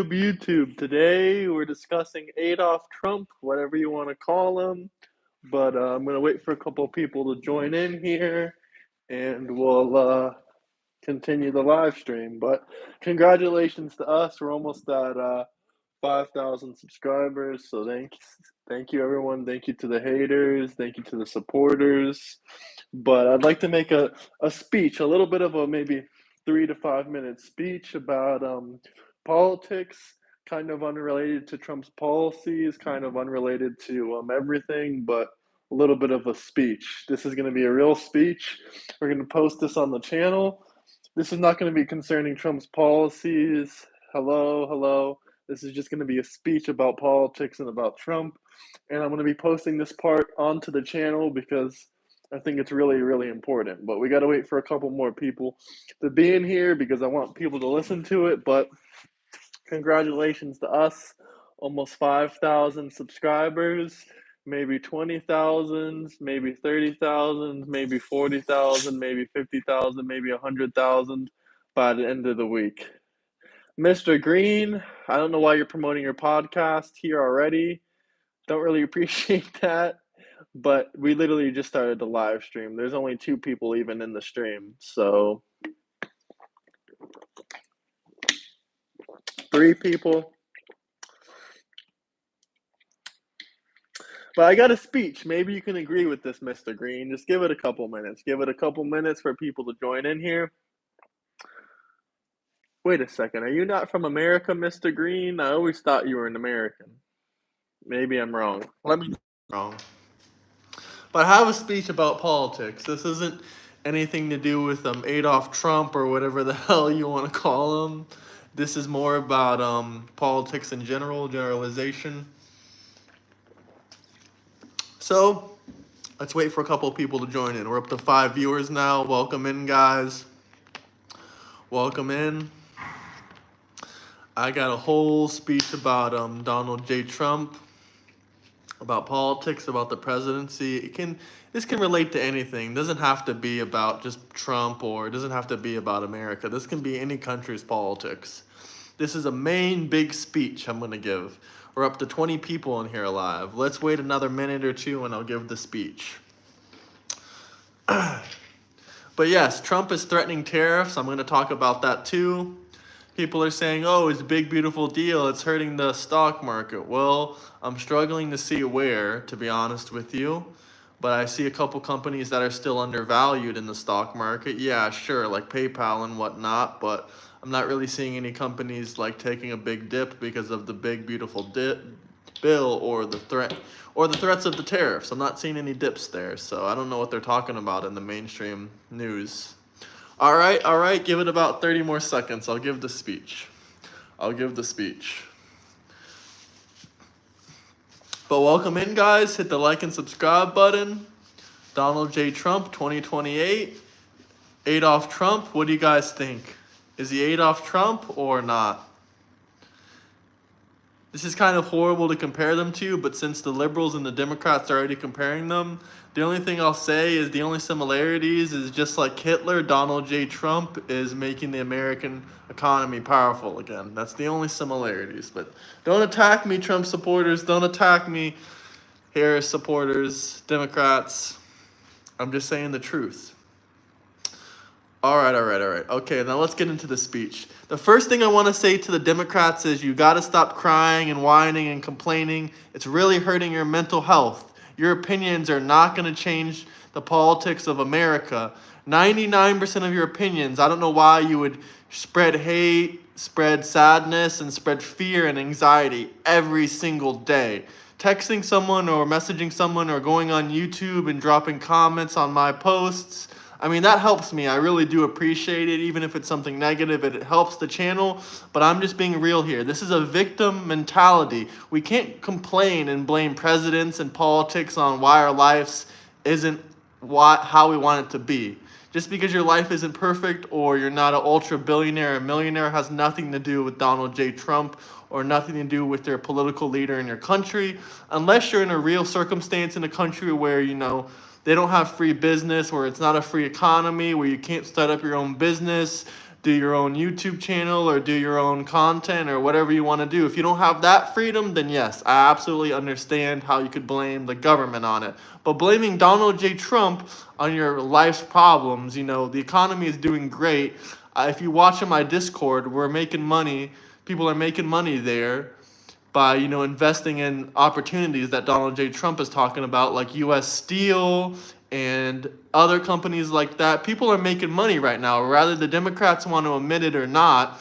YouTube. Today we're discussing Adolf Trump, whatever you want to call him. But I'm going to wait for a couple of people to join in here and we'll continue the live stream. But congratulations to us. We're almost at 5,000 subscribers. So thank you, everyone. Thank you to the haters. Thank you to the supporters. But I'd like to make a speech, a little bit of a maybe 3 to 5 minute speech about politics, kind of unrelated to Trump's policies, kind of unrelated to everything, but a little bit of a speech. This is going to be a real speech. We're going to post this on the channel. This is not going to be concerning Trump's policies. Hello, hello. This is just going to be a speech about politics and about Trump. And I'm going to be posting this part onto the channel because I think it's really, really important. But we got to wait for a couple more people to be in here because I want people to listen to it. But congratulations to us, almost 5,000 subscribers, maybe 20,000, maybe 30,000, maybe 40,000, maybe 50,000, maybe 100,000 by the end of the week. Mr. Green, I don't know why you're promoting your podcast here already. Don't really appreciate that. But we literally just started the live stream. There's only 2 people even in the stream. So 3 people. But I got a speech. Maybe you can agree with this, Mr. Green. Just give it a couple minutes. Give it a couple minutes for people to join in here. Wait a second. Are you not from America, Mr. Green? I always thought you were an American. Maybe I'm wrong. Let me know if I'm wrong. But I have a speech about politics. This isn't anything to do with Adolf Trump or whatever the hell you want to call him. This is more about politics in general, generalization. So let's wait for a couple of people to join in. We're up to 5 viewers now. Welcome in, guys. Welcome in. I got a whole speech about Donald J. Trump, about politics, about the presidency. This can relate to anything. It doesn't have to be about just Trump, or it doesn't have to be about America. This can be any country's politics. This is a main big speech I'm going to give. We're up to 20 people in here live. Let's wait another minute or two and I'll give the speech. But yes, Trump is threatening tariffs. I'm going to talk about that too. People are saying, oh, it's a big, beautiful deal. It's hurting the stock market. Well, I'm struggling to see where, to be honest with you. But I see a couple companies that are still undervalued in the stock market. Yeah, sure, like PayPal and whatnot. But I'm not really seeing any companies like taking a big dip because of the big, beautiful bill or the threats of the tariffs. I'm not seeing any dips there. So I don't know what they're talking about in the mainstream news. All right, give it about 30 more seconds. I'll give the speech. But welcome in, guys. Hit the like and subscribe button. Donald J. Trump, 2028. Adolf Trump, what do you guys think? Is he Adolf Trump or not? This is kind of horrible to compare them to, but since the liberals and the Democrats are already comparing them, the only thing I'll say is the only similarities is just like Hitler, Donald J. Trump is making the American economy powerful again. That's the only similarities. But don't attack me, Trump supporters. Don't attack me, Harris supporters, Democrats. I'm just saying the truth. All right. Okay, now let's get into the speech. The first thing I want to say to the Democrats is you got to stop crying and whining and complaining. It's really hurting your mental health. Your opinions are not going to change the politics of America. 99% of your opinions, I don't know why you would spread hate, spread sadness, and spread fear and anxiety every single day. Texting someone or messaging someone or going on YouTube and dropping comments on my posts, I mean, that helps me. I really do appreciate it. Even if it's something negative, it helps the channel. But I'm just being real here. This is a victim mentality. We can't complain and blame presidents and politics on why our lives isn't how we want it to be. Just because your life isn't perfect or you're not an ultra billionaire or millionaire has nothing to do with Donald J. Trump or nothing to do with their political leader in your country. Unless you're in a real circumstance in a country where, they don't have free business, where it's not a free economy, where you can't start up your own business, do your own YouTube channel or do your own content or whatever you want to do. If you don't have that freedom, then yes, I absolutely understand how you could blame the government on it. But blaming Donald J. Trump on your life's problems, the economy is doing great. If you watch in my Discord, we're making money. People are making money there by investing in opportunities that Donald J. Trump is talking about, like U.S. Steel and other companies like that. People are making money right now, whether the Democrats want to admit it or not.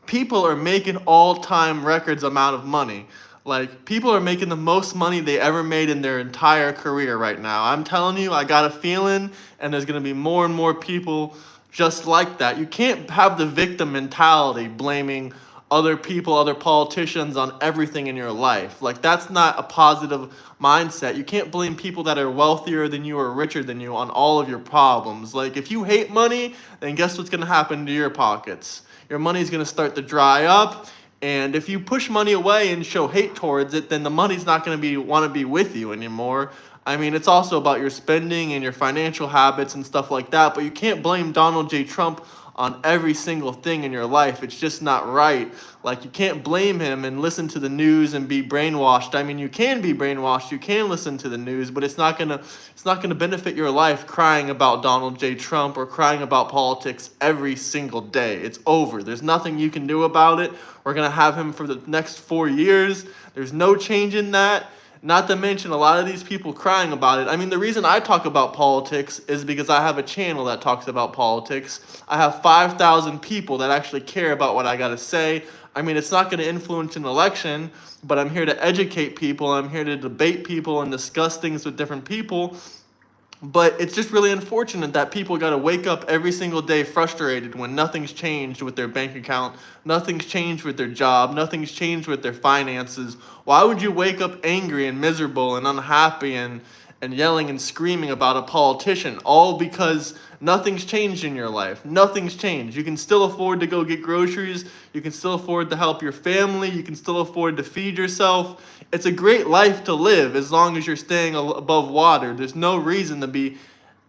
People are making all-time records amount of money. Like, people are making the most money they ever made in their entire career right now. I'm telling you, I got a feeling, and there's going to be more and more people just like that. You can't have the victim mentality blaming other people, other politicians on everything in your life. Like, that's not a positive mindset. You can't blame people that are wealthier than you or richer than you on all of your problems. Like, if you hate money, then guess what's going to happen to your pockets? Your money's going to start to dry up. And if you push money away and show hate towards it, then the money's not going to want to be with you anymore. I mean, it's also about your spending and your financial habits and stuff like that. But you can't blame Donald J. Trump on every single thing in your life. It's just not right. Like, you can't blame him and listen to the news and be brainwashed. I mean, you can be brainwashed, you can listen to the news, but it's not gonna benefit your life crying about Donald J. Trump or crying about politics every single day. It's over. There's nothing you can do about it. We're gonna have him for the next 4 years. There's no change in that. Not to mention a lot of these people crying about it. I mean, the reason I talk about politics is because I have a channel that talks about politics. I have 5,000 people that actually care about what I got to say. I mean, it's not going to influence an election, but I'm here to educate people. I'm here to debate people and discuss things with different people. But it's just really unfortunate that people got to wake up every single day frustrated when nothing's changed with their bank account, nothing's changed with their job, nothing's changed with their finances. Why would you wake up angry and miserable and unhappy and yelling and screaming about a politician, all because nothing's changed in your life? Nothing's changed. You can still afford to go get groceries. You can still afford to help your family. You can still afford to feed yourself. It's a great life to live as long as you're staying above water. There's no reason to be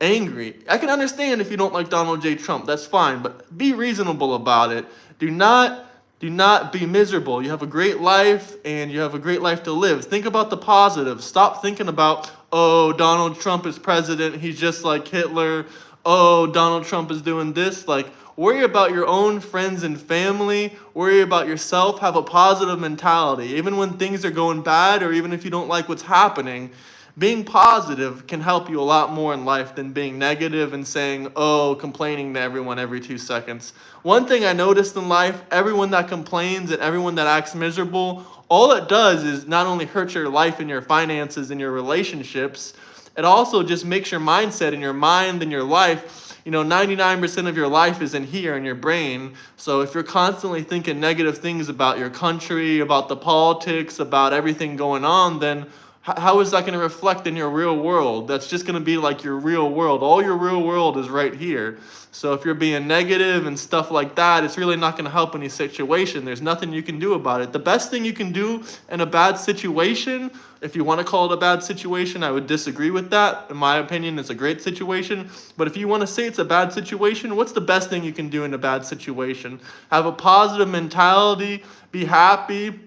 angry. I can understand if you don't like Donald J. Trump. That's fine, but be reasonable about it. Do not be miserable. You have a great life, and you have a great life to live. Think about the positives. Stop thinking about, oh, Donald Trump is president, he's just like Hitler. Oh, Donald Trump is doing this. Like, worry about your own friends and family. Worry about yourself. Have a positive mentality. Even when things are going bad, or even if you don't like what's happening, being positive can help you a lot more in life than being negative and saying, oh, complaining to everyone every 2 seconds. One thing I noticed in life, everyone that complains and everyone that acts miserable, all it does is not only hurt your life and your finances and your relationships, it also just makes your mindset and your mind and your life, 99% of your life is in here in your brain. So if you're constantly thinking negative things about your country, about the politics, about everything going on, then how is that going to reflect in your real world? That's just going to be like your real world. All your real world is right here. So if you're being negative and stuff like that, it's really not going to help any situation. There's nothing you can do about it. The best thing you can do in a bad situation, if you want to call it a bad situation, I would disagree with that. In my opinion, it's a great situation. But if you want to say it's a bad situation, what's the best thing you can do in a bad situation? Have a positive mentality, be happy,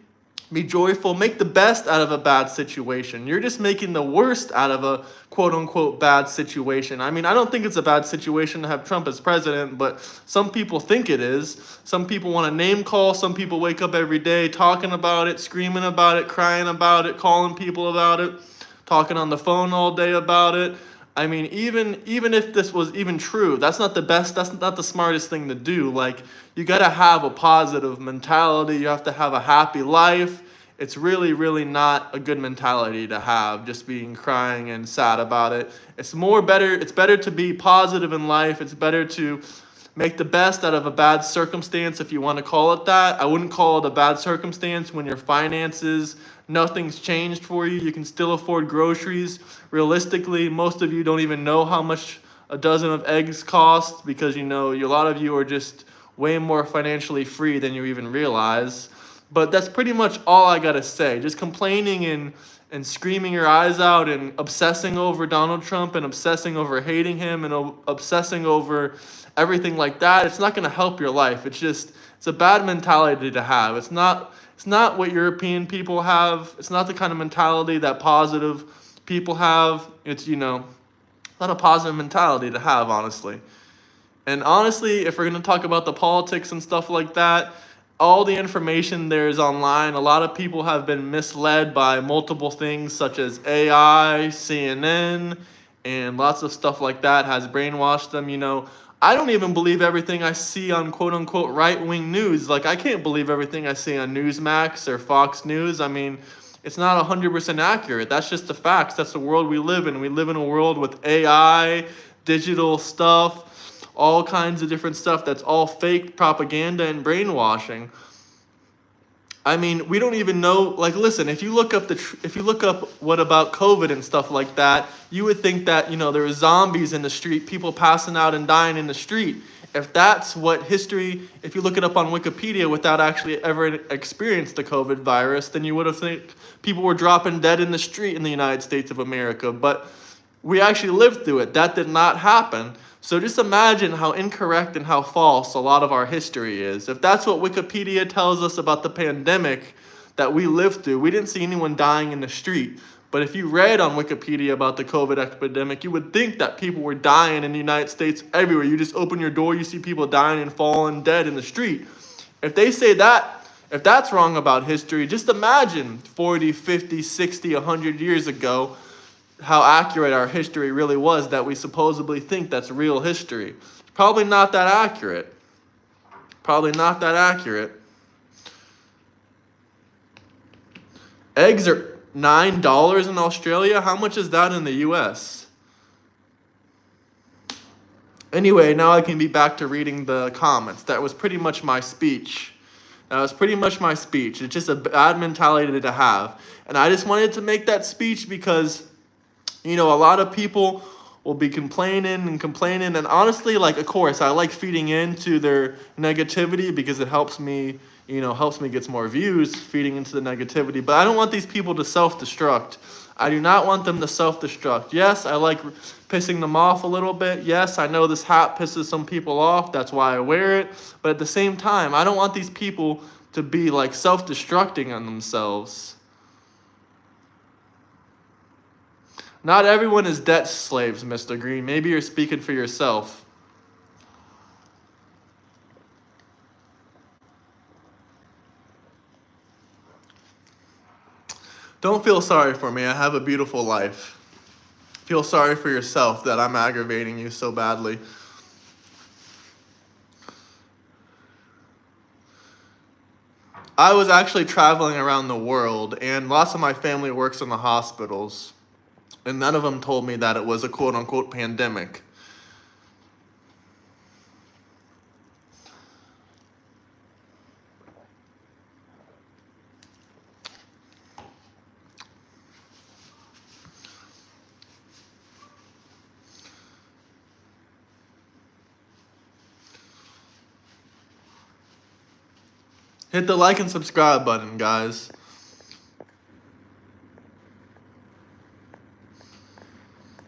be joyful, make the best out of a bad situation. You're just making the worst out of a quote-unquote bad situation. I mean, I don't think it's a bad situation to have Trump as president, but some people think it is. Some people want to name call. Some people wake up every day talking about it, screaming about it, crying about it, calling people about it, talking on the phone all day about it. I mean, even if this was even true, that's not the smartest thing to do. Like, you got to have a positive mentality. You have to have a happy life. It's really, really not a good mentality to have, just being crying and sad about it. It's better to be positive in life. It's better to make the best out of a bad circumstance, if you want to call it that. I wouldn't call it a bad circumstance when your finances, nothing's changed for you. You can still afford groceries. Realistically, most of you don't even know how much a dozen of eggs cost, because a lot of you are just way more financially free than you even realize. But that's pretty much all I gotta say. Just complaining and screaming your eyes out and obsessing over Donald Trump and obsessing over hating him and obsessing over everything like that, it's not going to help your life. It's a bad mentality to have. It's not what European people have. It's not the kind of mentality that positive people have. It's, not a positive mentality to have, honestly. And honestly, if we're going to talk about the politics and stuff like that, all the information there is online. A lot of people have been misled by multiple things such as AI, CNN, and lots of stuff like that has brainwashed them. I don't even believe everything I see on quote unquote right wing news. Like, I can't believe everything I see on Newsmax or Fox News. I mean, it's not 100% accurate. That's just the facts. That's the world we live in. We live in a world with AI, digital stuff, all kinds of different stuff that's all fake propaganda and brainwashing. I mean, we don't even know. Like, listen, if you look up what about COVID and stuff like that, you would think that there were zombies in the street, people passing out and dying in the street. If that's what history, if you look it up on Wikipedia without actually ever experienced the COVID virus, then you would have think people were dropping dead in the street in the United States of America. But we actually lived through it. That did not happen. So just imagine how incorrect and how false a lot of our history is. If that's what Wikipedia tells us about the pandemic that we lived through, we didn't see anyone dying in the street. But if you read on Wikipedia about the COVID epidemic, you would think that people were dying in the United States everywhere. You just open your door, you see people dying and falling dead in the street. If they say that, if that's wrong about history, just imagine 40, 50, 60, 100 years ago, how accurate our history really was that we supposedly think that's real history. Probably not that accurate. Probably not that accurate. Eggs are $9 in Australia. How much is that in the US? Anyway, now I can be back to reading the comments. That was pretty much my speech. It's just a bad mentality to have. And I just wanted to make that speech because a lot of people will be complaining. And honestly, like, of course, I like feeding into their negativity because it helps me get some more views, feeding into the negativity. But I don't want these people to self-destruct. I do not want them to self-destruct. Yes, I like pissing them off a little bit. Yes, I know this hat pisses some people off. That's why I wear it. But at the same time, I don't want these people to be, like, self-destructing on themselves. Not everyone is debt slaves, Mr. Green. Maybe you're speaking for yourself. Don't feel sorry for me. I have a beautiful life. Feel sorry for yourself that I'm aggravating you so badly. I was actually traveling around the world, and lots of my family works in the hospitals. And none of them told me that it was a quote-unquote pandemic. Hit the like and subscribe button, guys.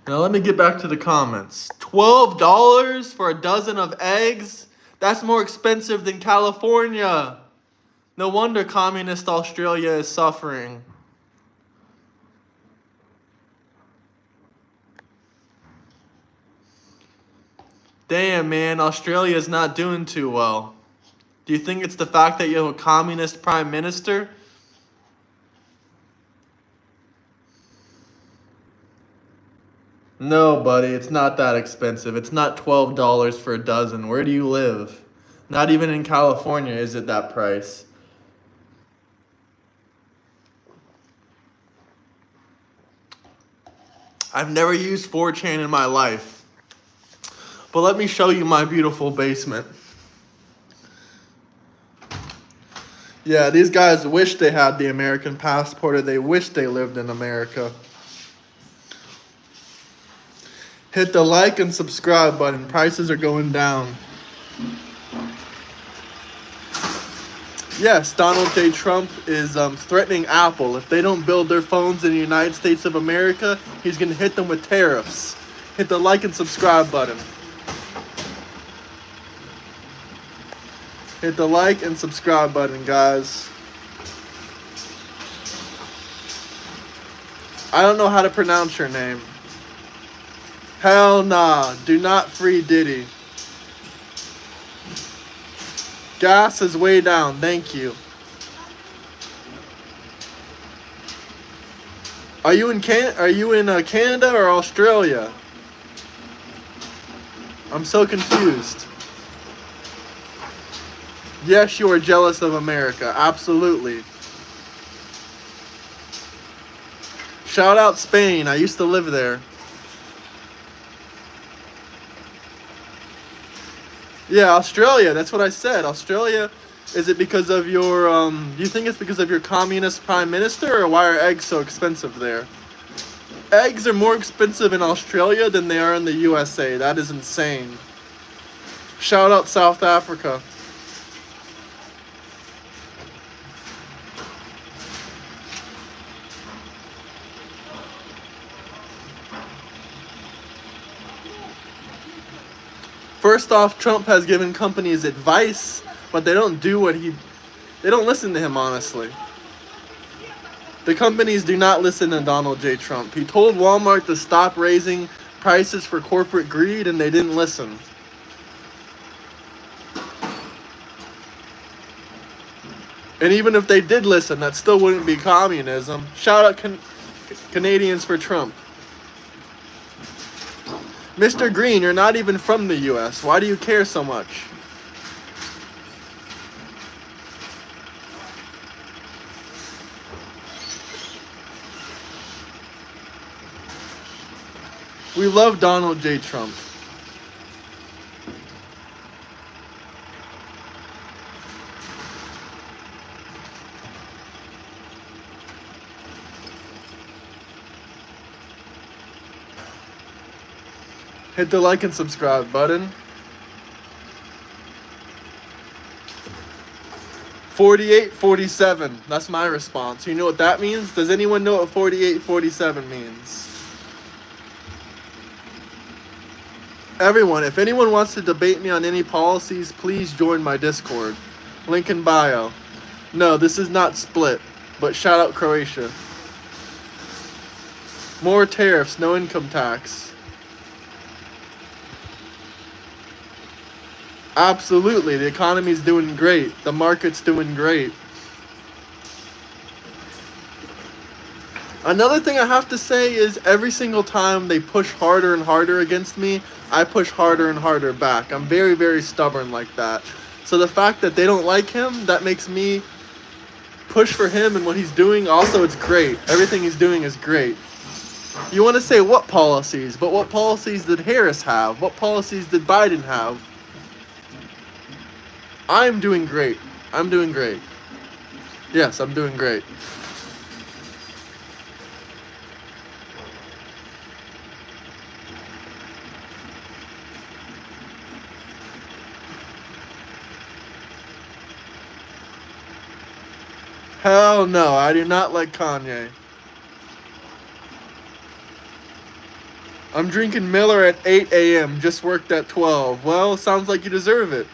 Now let me get back to the comments. $12 for a dozen of eggs? That's more expensive than California. No wonder communist Australia is suffering. Damn, man, Australia is not doing too well. Do you think it's the fact that you have a communist prime minister? No, buddy, it's not that expensive. It's not $12 for a dozen. Where do you live? Not even in California is it that price. I've never used 4chan in my life. But let me show you my beautiful basement. Yeah, these guys wish they had the American passport, or they wish they lived in America. Hit the like and subscribe button. Prices are going down. Yes, Donald J. Trump is threatening Apple. If they don't build their phones in the United States of America, he's going to hit them with tariffs. Hit the like and subscribe button. Hit the like and subscribe button, guys. I don't know how to pronounce your name. Hell nah. Do not free Diddy. Gas is way down. Thank you. Are you in Canada or Australia? I'm so confused. Yes, you are jealous of America. Absolutely. Shout out Spain. I used to live there. Yeah, Australia. That's what I said. Australia. Is it because of your, do you think it's because of your communist prime minister, or why are eggs so expensive there? Eggs are more expensive in Australia than they are in the USA. That is insane. Shout out South Africa. First off, Trump has given companies advice, but they don't do they don't listen to him, honestly. The companies do not listen to Donald J. Trump. He told Walmart to stop raising prices for corporate greed, and they didn't listen. And even if they did listen, that still wouldn't be communism. Shout out Canadians for Trump. Mr. Green, you're not even from the US. Why do you care so much? We love Donald J. Trump. Hit the like and subscribe button. 4847. That's my response. You know what that means? Does anyone know what 4847 means? Everyone, if anyone wants to debate me on any policies, please join my Discord. Link in bio. No, this is not split, but shout out Croatia. More tariffs, no income tax. Absolutely, the economy's doing great. The market's doing great. Another thing I have to say is every single time they push harder and harder against me, I push harder and harder back. I'm very, very stubborn like that. So the fact that they don't like him, that makes me push for him and what he's doing. Also, it's great. Everything he's doing is great. You want to say what policies, but what policies did Harris have? What policies did Biden have? I'm doing great. I'm doing great. Yes, I'm doing great. Hell no, I do not like Kanye. I'm drinking Miller at 8 a.m. Just worked at 12. Well, sounds like you deserve it.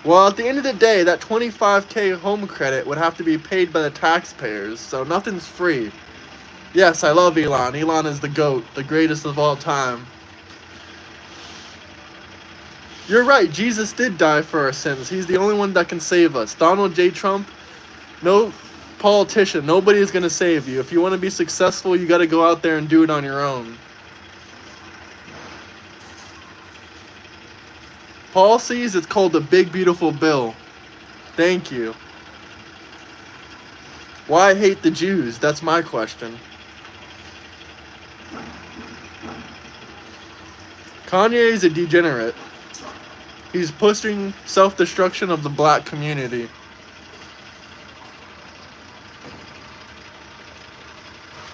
Well, at the end of the day, that $25K home credit would have to be paid by the taxpayers, so nothing's free. Yes, I love Elon. Elon is the GOAT, the greatest of all time. You're right, Jesus did die for our sins. He's the only one that can save us. Donald J. Trump, no politician, nobody is going to save you. If you want to be successful, you got to go out there and do it on your own. Policies, it's called the Big Beautiful Bill. Thank you. Why hate the Jews? That's my question. Kanye is a degenerate. He's pushing self-destruction of the black community.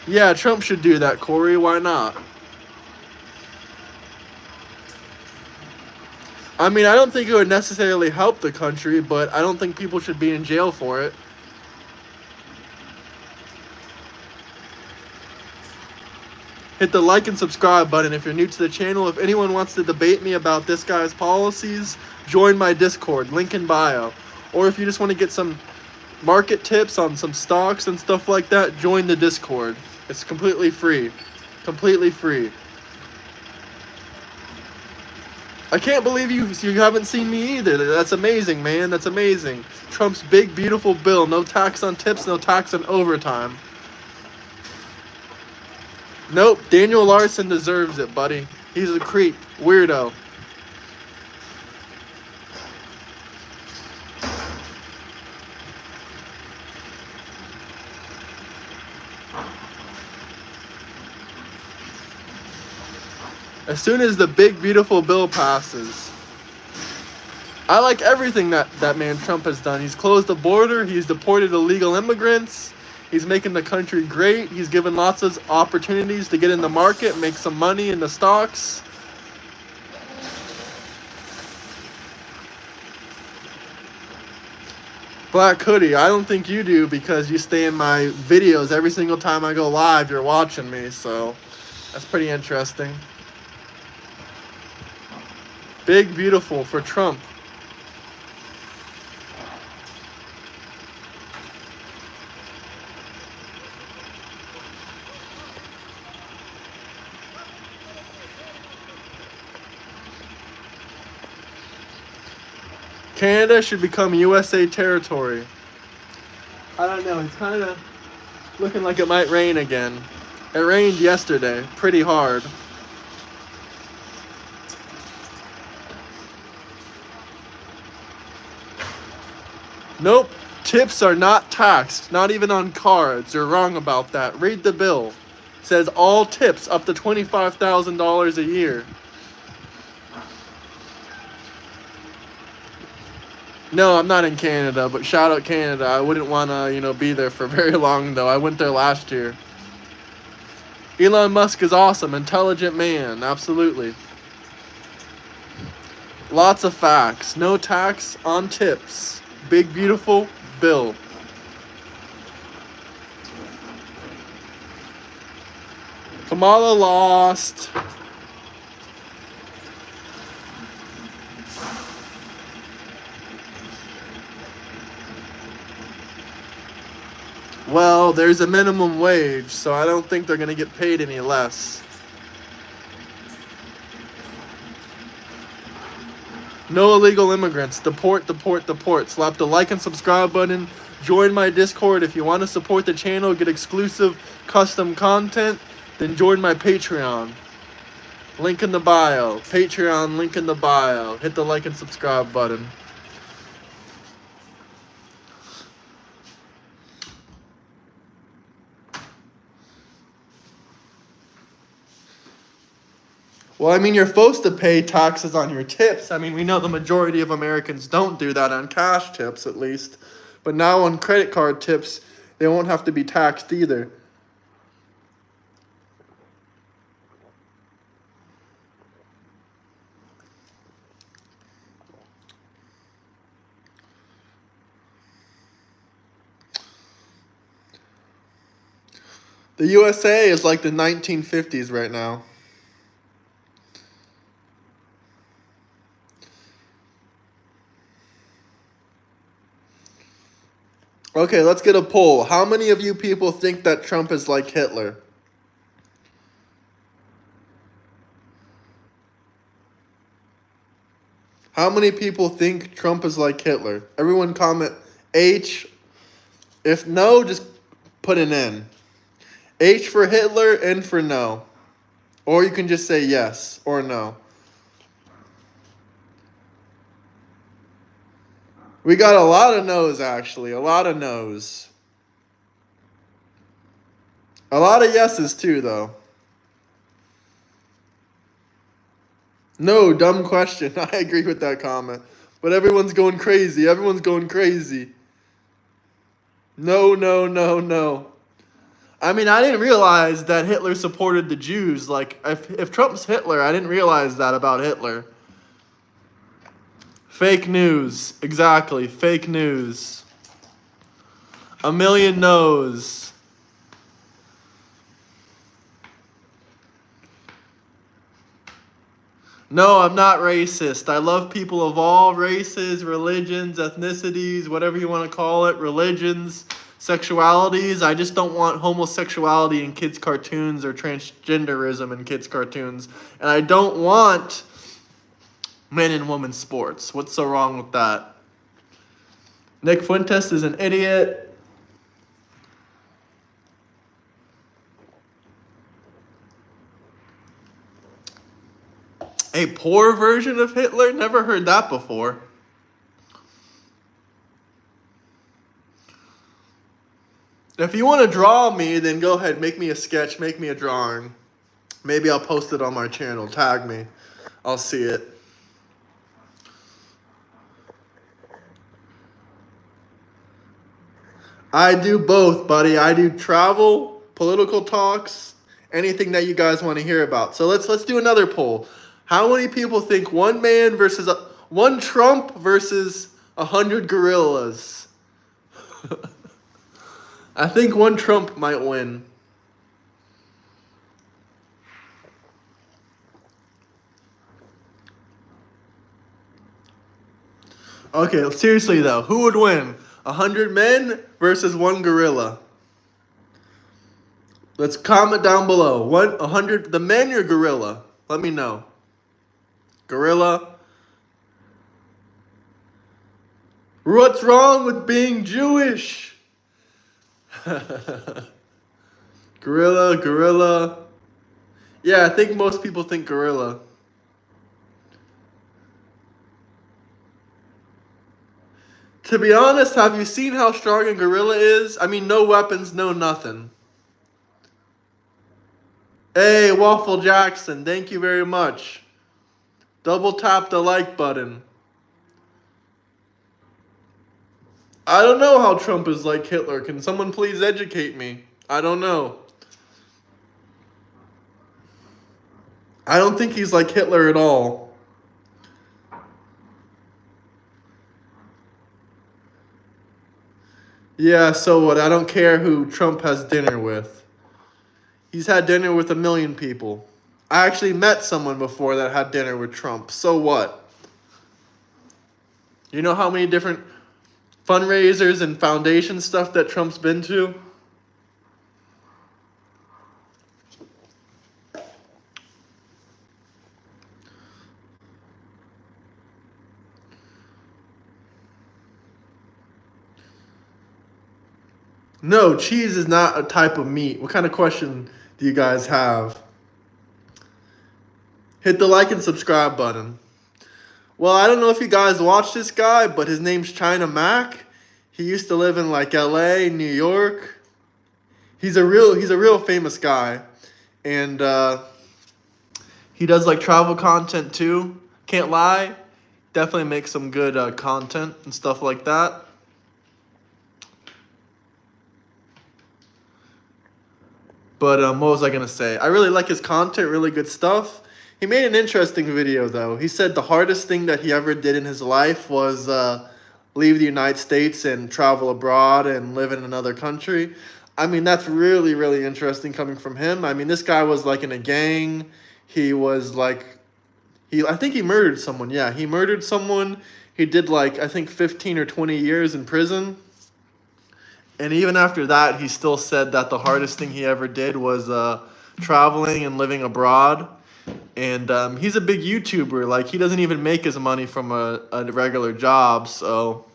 Yeah, Trump should do that, Corey. Why not? I mean, I don't think it would necessarily help the country, but I don't think people should be in jail for it. Hit the like and subscribe button if you're new to the channel. If anyone wants to debate me about this guy's policies, join my Discord, link in bio. Or if you just want to get some market tips on some stocks and stuff like that, join the Discord. It's completely free. Completely free. I can't believe you haven't seen me either. That's amazing, man. That's amazing. Trump's big, beautiful bill. No tax on tips, no tax on overtime. Nope, Daniel Larson deserves it, buddy. He's a creep. Weirdo. As soon as the big, beautiful bill passes, I like everything that man Trump has done. He's closed the border. He's deported illegal immigrants. He's making the country great. He's given lots of opportunities to get in the market, make some money in the stocks. Black Hoodie, I don't think you do because you stay in my videos every single time I go live. You're watching me, so that's pretty interesting. Big, beautiful for Trump. Canada should become USA territory. I don't know. It's kind of looking like it might rain again. It rained yesterday, pretty hard. Nope. Tips are not taxed, not even on cards. You're wrong about that. Read the bill. It says all tips up to $25,000 a year. No, I'm not in Canada, but shout out Canada. I wouldn't want to, be there for very long, though. I went there last year. Elon Musk is awesome. Intelligent man. Absolutely. Lots of facts. No tax on tips. Big, beautiful bill. Kamala lost. Well, there's a minimum wage, so I don't think they're going to get paid any less. No illegal immigrants. Deport, deport, deport. Slap the like and subscribe button. Join my Discord if you want to support the channel, get exclusive custom content, then join my Patreon. Link in the bio. Patreon, link in the bio. Hit the like and subscribe button. Well, I mean, you're supposed to pay taxes on your tips. I mean, we know the majority of Americans don't do that on cash tips, at least. But now on credit card tips, they won't have to be taxed either. The USA is like the 1950s right now. Okay, let's get a poll. How many of you people think that Trump is like Hitler? How many people think Trump is like Hitler? Everyone comment H. If no, just put an N. H for Hitler, N for no. Or you can just say yes or no. We got a lot of no's, actually. A lot of no's. A lot of yeses, too, though. No, dumb question. I agree with that comment. But everyone's going crazy. Everyone's going crazy. No, no, no, no. I mean, I didn't realize that Hitler supported the Jews. Like, if Trump's Hitler, I didn't realize that about Hitler. Fake news. Exactly. Fake news. A million no's. No, I'm not racist. I love people of all races, religions, ethnicities, whatever you want to call it, religions, sexualities. I just don't want homosexuality in kids' cartoons or transgenderism in kids' cartoons. And I don't want men and women sports. What's so wrong with that? Nick Fuentes is an idiot. A poor version of Hitler? Never heard that before. If you want to draw me, then go ahead, make me a sketch, make me a drawing. Maybe I'll post it on my channel. Tag me. I'll see it. I do both, buddy. I do travel, political talks, anything that you guys want to hear about. So let's do another poll. How many people think one Trump versus 100 gorillas? I think one Trump might win. Okay, seriously though, who would win? 100 men versus one gorilla? Let's comment down below. 100, the men or gorilla? Let me know. Gorilla. What's wrong with being Jewish? Gorilla. Yeah, I think most people think gorilla. To be honest, have you seen how strong a gorilla is? I mean, no weapons, no nothing. Hey, Waffle Jackson, thank you very much. Double tap the like button. I don't know how Trump is like Hitler. Can someone please educate me? I don't know. I don't think he's like Hitler at all. Yeah, so what? I don't care who Trump has dinner with. He's had dinner with 1 million people. I actually met someone before that had dinner with Trump. So what? You know how many different fundraisers and foundation stuff that Trump's been to? No, cheese is not a type of meat. What kind of question do you guys have? Hit the like and subscribe button. Well, I don't know if you guys watch this guy, but his name's China Mac. He used to live in like LA, New York. He's a real famous guy. And he does like travel content too. Can't lie. Definitely makes some good content and stuff like that. But what was I going to say? I really like his content, really good stuff. He made an interesting video, though. He said the hardest thing that he ever did in his life was leave the United States and travel abroad and live in another country. I mean, that's really, really interesting coming from him. I mean, this guy was like in a gang. He was like, I think he murdered someone. Yeah, he murdered someone. He did like, I think 15 or 20 years in prison. And even after that, he still said that the hardest thing he ever did was traveling and living abroad. And he's a big YouTuber. Like, he doesn't even make his money from a regular job. So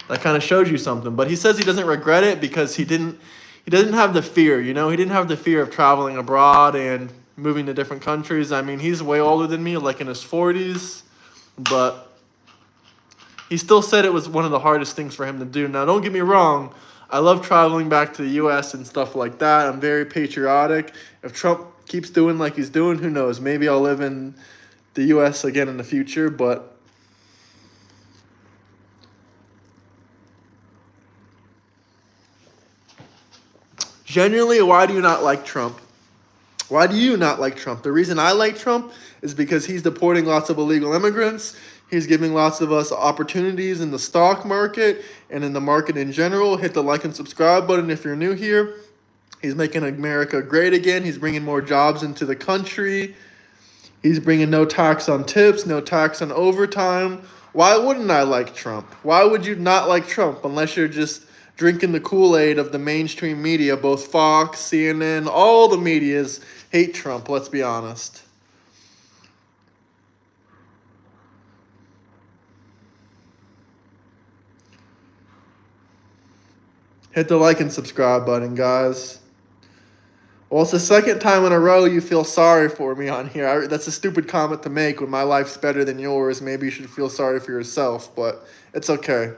that kind of shows you something. But he says he doesn't regret it because he doesn't have the fear, you know? He didn't have the fear of traveling abroad and moving to different countries. I mean, he's way older than me, like in his 40s. But he still said it was one of the hardest things for him to do. Now, don't get me wrong. I love traveling back to the U.S. and stuff like that. I'm very patriotic. If Trump keeps doing like he's doing, who knows? Maybe I'll live in the U.S. again in the future. But generally, why do you not like Trump? Why do you not like Trump? The reason I like Trump is because he's deporting lots of illegal immigrants. He's giving lots of us opportunities in the stock market and in the market in general. Hit the like and subscribe button if you're new here. He's making America great again. He's bringing more jobs into the country. He's bringing no tax on tips, no tax on overtime. Why wouldn't I like Trump? Why would you not like Trump unless you're just drinking the Kool-Aid of the mainstream media? Both Fox, CNN, all the medias hate Trump, let's be honest. Hit the like and subscribe button, guys. Well, it's the second time in a row you feel sorry for me on here. That's a stupid comment to make when my life's better than yours. Maybe you should feel sorry for yourself, but it's okay.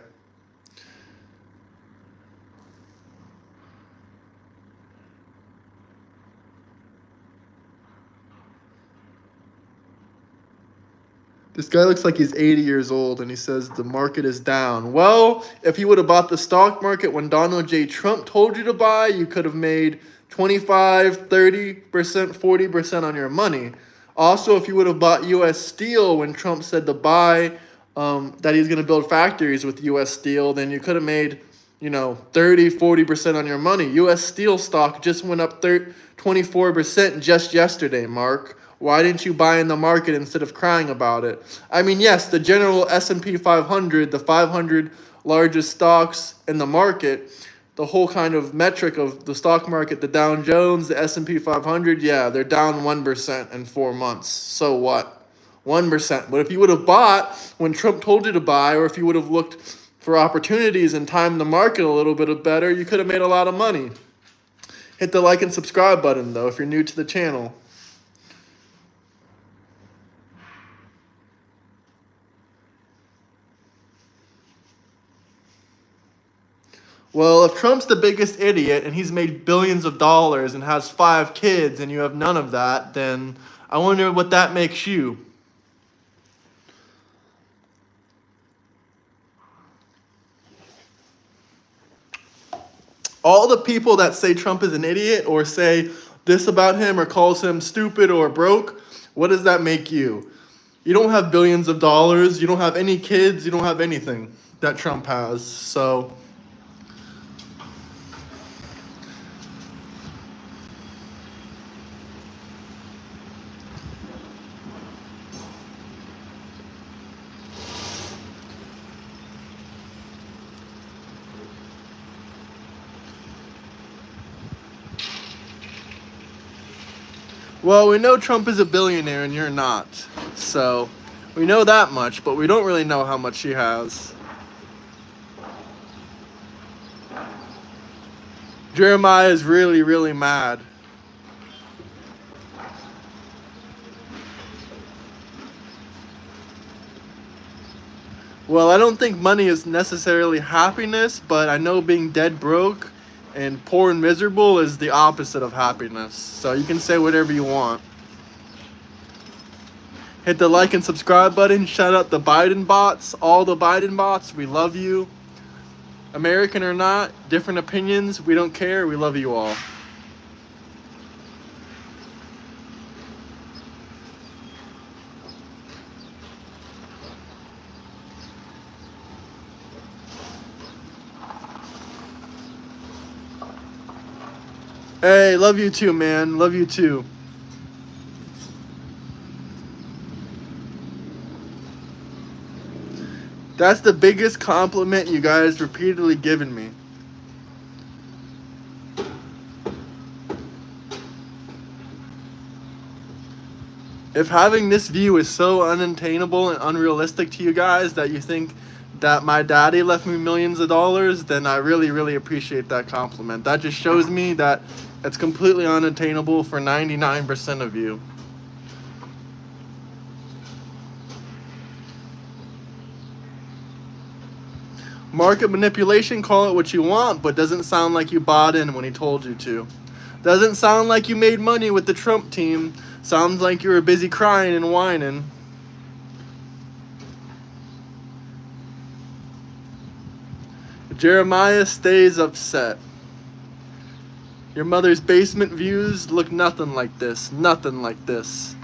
This guy looks like he's 80 years old and he says the market is down. Well, if you would have bought the stock market when Donald J. Trump told you to buy, you could have made 25, 30%, 40% on your money. Also, if you would have bought U.S. Steel when Trump said to buy, that he's going to build factories with U.S. Steel, then you could have made, 30, 40% on your money. U.S. Steel stock just went up 24% just yesterday, Mark. Why didn't you buy in the market instead of crying about it? I mean, yes, the general S&P 500, the 500 largest stocks in the market, the whole kind of metric of the stock market, the Dow Jones, the S&P 500, yeah, they're down 1% in 4 months. So what? 1%. But if you would have bought when Trump told you to buy, or if you would have looked for opportunities and timed the market a little bit better, you could have made a lot of money. Hit the like and subscribe button, though, if you're new to the channel. Well, if Trump's the biggest idiot and he's made billions of dollars and has 5 kids and you have none of that, then I wonder what that makes you. All the people that say Trump is an idiot or say this about him or calls him stupid or broke, what does that make you? You don't have billions of dollars, you don't have any kids, you don't have anything that Trump has, so... Well, we know Trump is a billionaire and you're not. So, we know that much, but we don't really know how much he has. Jeremiah is really, really mad. Well, I don't think money is necessarily happiness, but I know being dead broke and poor and miserable is the opposite of happiness. So you can say whatever you want. Hit the like and subscribe button. Shout out the Biden bots, all the Biden bots. We love you. American or not, different opinions, we don't care. We love you all. Hey, love you too, man. Love you too. That's the biggest compliment you guys repeatedly given me. If having this view is so unattainable and unrealistic to you guys that you think that my daddy left me millions of dollars, then I really, really appreciate that compliment. That just shows me that it's completely unattainable for 99% of you. Market manipulation, call it what you want, but doesn't sound like you bought in when he told you to. Doesn't sound like you made money with the Trump team. Sounds like you were busy crying and whining. Jeremiah stays upset. Your mother's basement views look nothing like this. Nothing like this.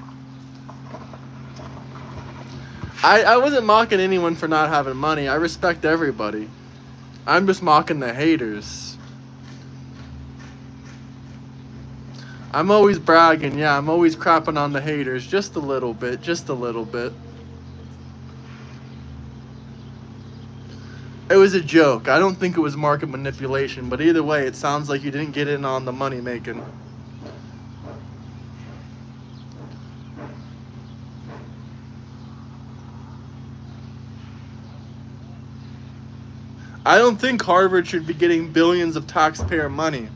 I wasn't mocking anyone for not having money. I respect everybody. I'm just mocking the haters. I'm always bragging, yeah, I'm always crapping on the haters. Just a little bit, just a little bit. It was a joke. I don't think it was market manipulation, but either way, it sounds like you didn't get in on the money making. I don't think Harvard should be getting billions of taxpayer money.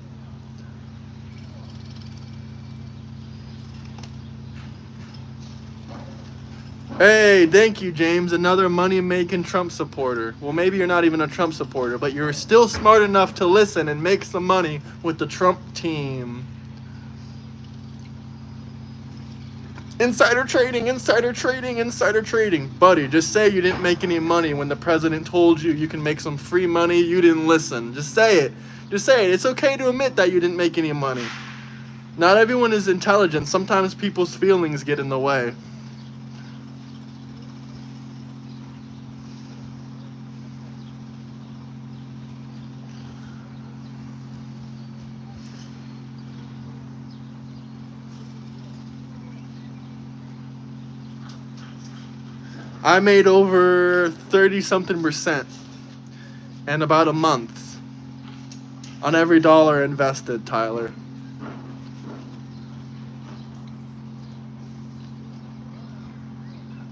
Hey, thank you, James. Another money-making Trump supporter. Well, maybe you're not even a Trump supporter, but you're still smart enough to listen and make some money with the Trump team. Insider trading, insider trading, insider trading. Buddy, just say you didn't make any money when the president told you you can make some free money. You didn't listen. Just say it. Just say it. It's okay to admit that you didn't make any money. Not everyone is intelligent. Sometimes people's feelings get in the way. I made over 30-something% in about a month on every dollar invested, Tyler.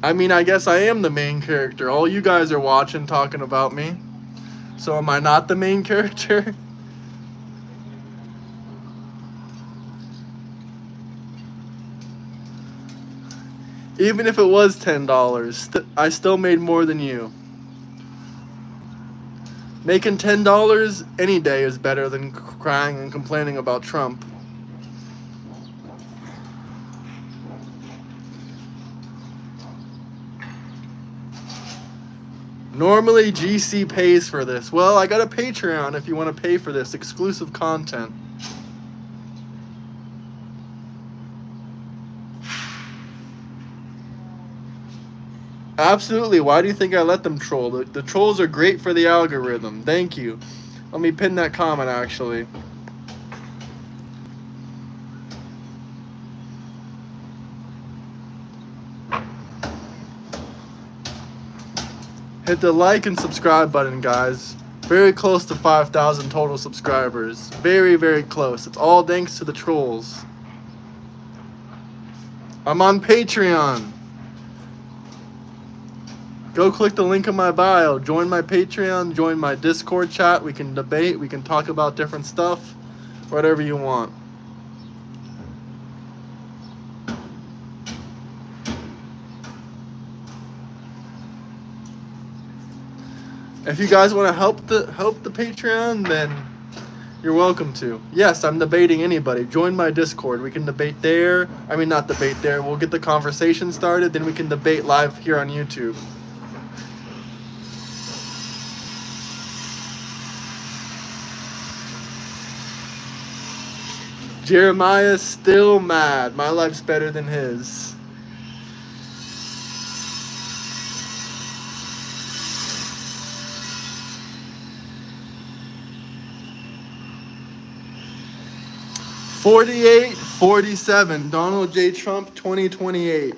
I mean, I guess I am the main character. All you guys are watching talking about me. So am I not the main character? Even if it was $10, I still made more than you. Making $10 any day is better than crying and complaining about Trump. Normally, GC pays for this. Well, I got a Patreon if you want to pay for this exclusive content. Absolutely. Why do you think I let them troll? The trolls are great for the algorithm. Thank you. Let me pin that comment, actually. Hit the like and subscribe button, guys. Very close to 5,000 total subscribers. Very, very close. It's all thanks to the trolls. I'm on Patreon. Go click the link in my bio. Join my Patreon. Join my Discord chat. We can debate. We can talk about different stuff. Whatever you want. If you guys want to help the Patreon, then you're welcome to. Yes, I'm debating anybody. Join my Discord. We can debate there. I mean, not debate there. We'll get the conversation started. Then we can debate live here on YouTube. Jeremiah's still mad. My life's better than his. $48.47. Donald J. Trump 2028.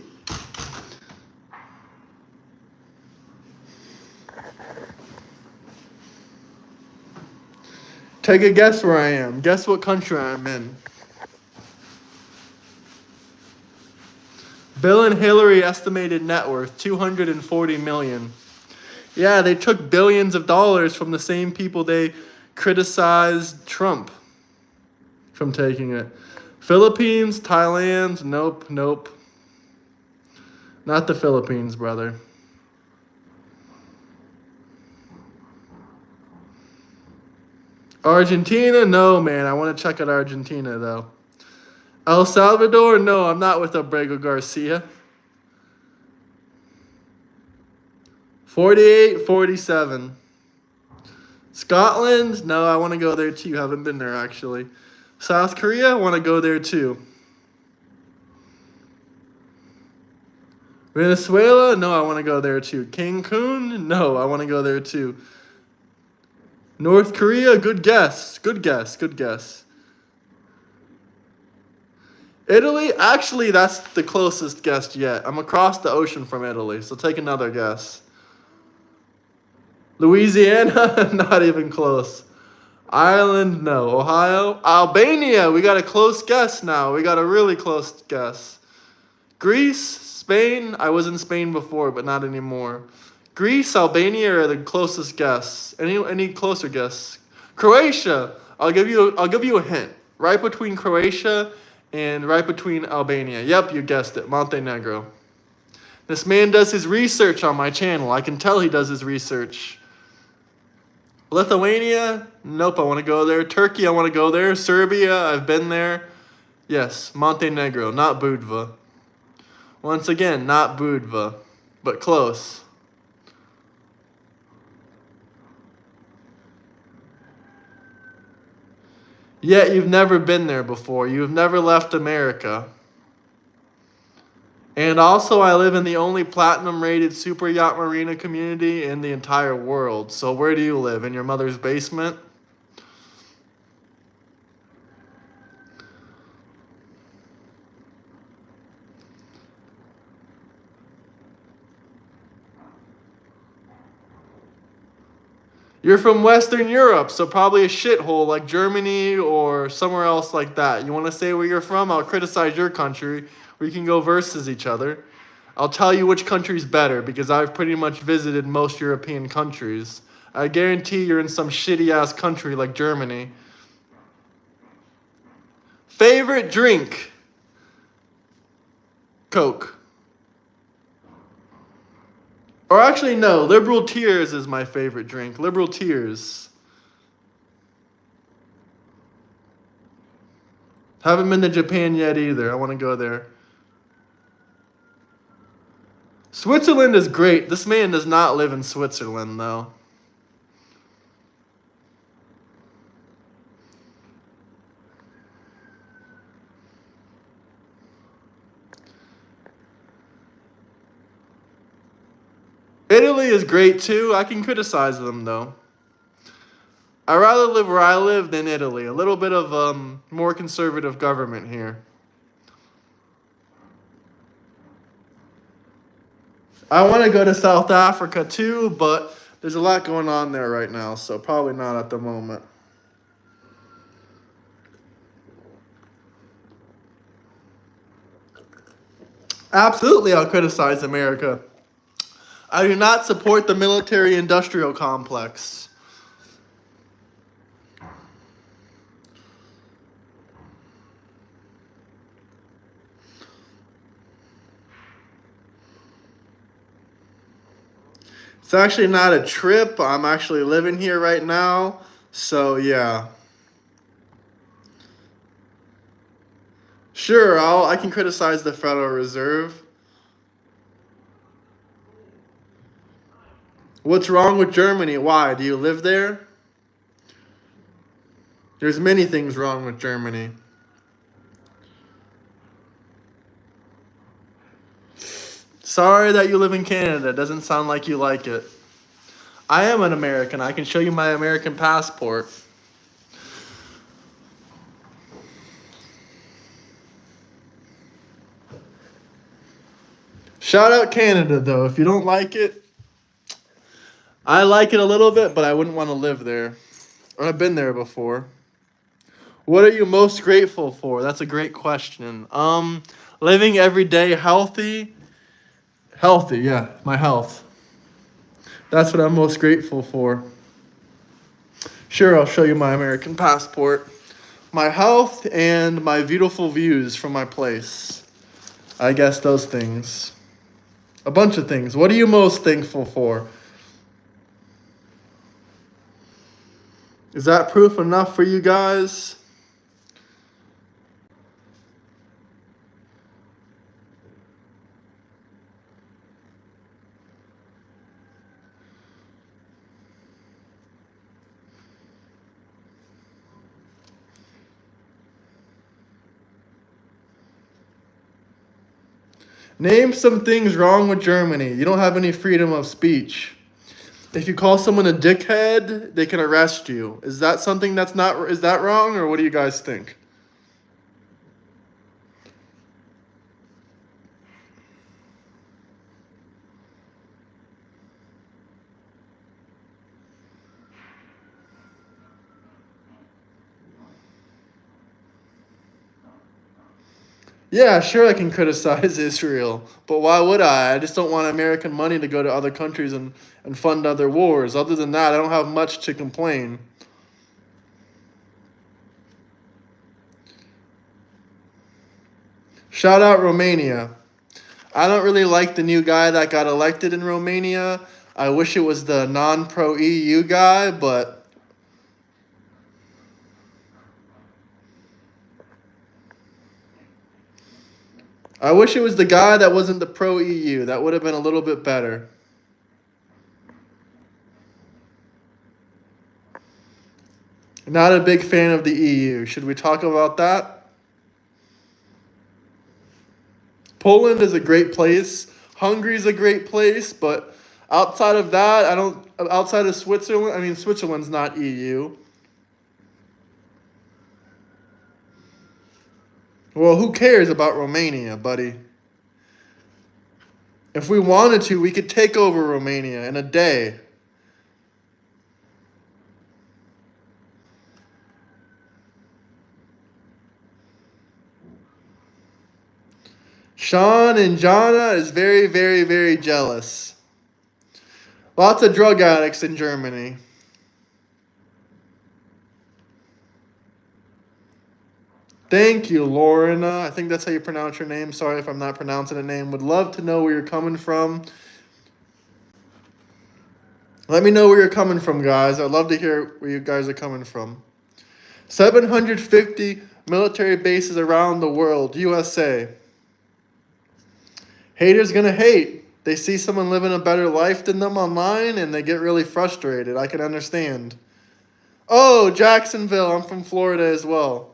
Take a guess where I am. Guess what country I'm in. Bill and Hillary estimated net worth $240 million. Yeah, they took billions of dollars from the same people they criticized Trump from taking it. Philippines, Thailand, nope. Not the Philippines, brother. Argentina? No, man. I want to check out Argentina, though. El Salvador? No, I'm not with Abrego Garcia. 48.47. Scotland? No, I want to go there too. Haven't been there, actually. South Korea? I want to go there too. Venezuela? No, I want to go there too. Cancun? No, I want to go there too. North Korea? Good guess. Good guess. Good guess. Italy? Actually, that's the closest guess yet. I'm across the ocean from Italy, so take another guess. Louisiana? Not even close. Ireland? No. Ohio? Albania? We got a close guess now. We got a really close guess. Greece? Spain? I was in Spain before, but not anymore. Greece, Albania are the closest guess. Any closer guess? Croatia. I'll give you a hint. Right between Croatia and right between Albania. Yep, you guessed it. Montenegro. This man does his research on my channel. I can tell he does his research. Lithuania? Nope, I want to go there. Turkey, I want to go there. Serbia, I've been there. Yes, Montenegro, not Budva. Once again, not Budva, but close. Yet you've never been there before. You've never left America. And also, I live in the only platinum-rated super yacht marina community in the entire world. So where do you live? In your mother's basement? You're from Western Europe, so probably a shithole like Germany or somewhere else like that. You want to say where you're from? I'll criticize your country. We can go versus each other. I'll tell you which country's better because I've pretty much visited most European countries. I guarantee you're in some shitty-ass country like Germany. Favorite drink? Coke. Or actually, no. Liberal Tears is my favorite drink. Liberal Tears. Haven't been to Japan yet either. I want to go there. Switzerland is great. This man does not live in Switzerland, though. Italy is great too. I can criticize them though. I'd rather live where I live than Italy. A little bit of more conservative government here. I want to go to South Africa too, but there's a lot going on there right now, so probably not at the moment. Absolutely, I'll criticize America. I do not support the military-industrial complex. It's actually not a trip. I'm actually living here right now. So, yeah. Sure, I can criticize the Federal Reserve. What's wrong with Germany? Why? Do you live there? There's many things wrong with Germany. Sorry that you live in Canada. Doesn't sound like you like it. I am an American. I can show you my American passport. Shout out Canada, though. If you don't like it, I like it a little bit, but I wouldn't want to live there. I've been there before. What are you most grateful for? That's a great question. Living every day healthy. Healthy, yeah, my health. That's what I'm most grateful for. Sure, I'll show you my American passport. My health and my beautiful views from my place. I guess those things. A bunch of things. What are you most thankful for? Is that proof enough for you guys? Name some things wrong with Germany. You don't have any freedom of speech. If you call someone a dickhead, they can arrest you. Is that something that's not, is that wrong, or what do you guys think? Yeah, sure, I can criticize Israel, but why would I? I just don't want American money to go to other countries and fund other wars. Other than that, I don't have much to complain. Shout out Romania. I don't really like the new guy that got elected in Romania. I wish it was the non pro EU guy, but I wish it was the guy that wasn't the pro EU. That would have been a little bit better. Not a big fan of the EU. Should we talk about that? Poland is a great place. Hungary's a great place, but outside of that, I don't. Outside of Switzerland, I mean, Switzerland's not EU. Well, who cares about Romania, buddy? If we wanted to, we could take over Romania in a day. Sean and Jana is very, very, very jealous. Lots of drug addicts in Germany. Thank you, Lorena. I think that's how you pronounce your name. Sorry if I'm not pronouncing a name. Would love to know where you're coming from. Let me know where you're coming from, guys. I'd love to hear where you guys are coming from. 750 military bases around the world, USA. Haters gonna hate. They see someone living a better life than them online and they get really frustrated. I can understand. Oh, Jacksonville. I'm from Florida as well.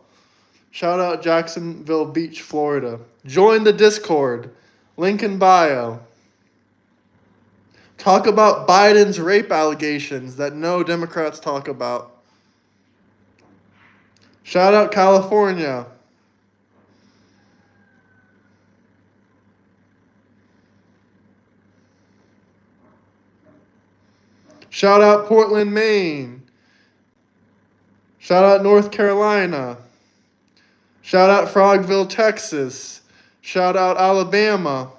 Shout out Jacksonville Beach, Florida. Join the Discord. Link in bio. Talk about Biden's rape allegations that no Democrats talk about. Shout out California. Shout out Portland, Maine. Shout out North Carolina. Shout out Frogville, Texas. Shout out Alabama.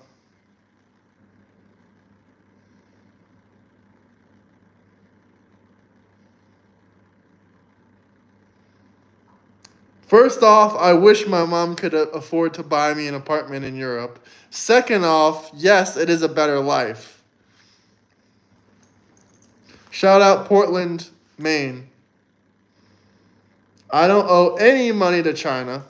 First off, I wish my mom could afford to buy me an apartment in Europe. Second off, yes, it is a better life. Shout out Portland, Maine. I don't owe any money to China.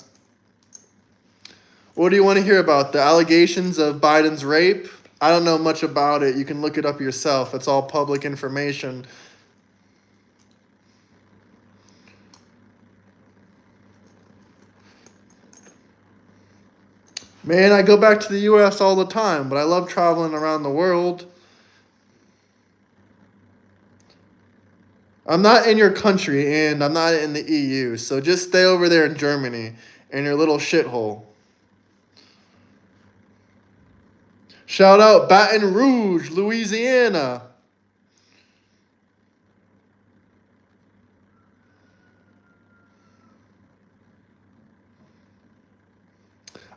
What do you want to hear about? The allegations of Biden's rape? I don't know much about it. You can look it up yourself. It's all public information. Man, I go back to the US all the time, but I love traveling around the world. I'm not in your country and I'm not in the EU, so just stay over there in Germany in your little shithole. Shout out Baton Rouge, Louisiana.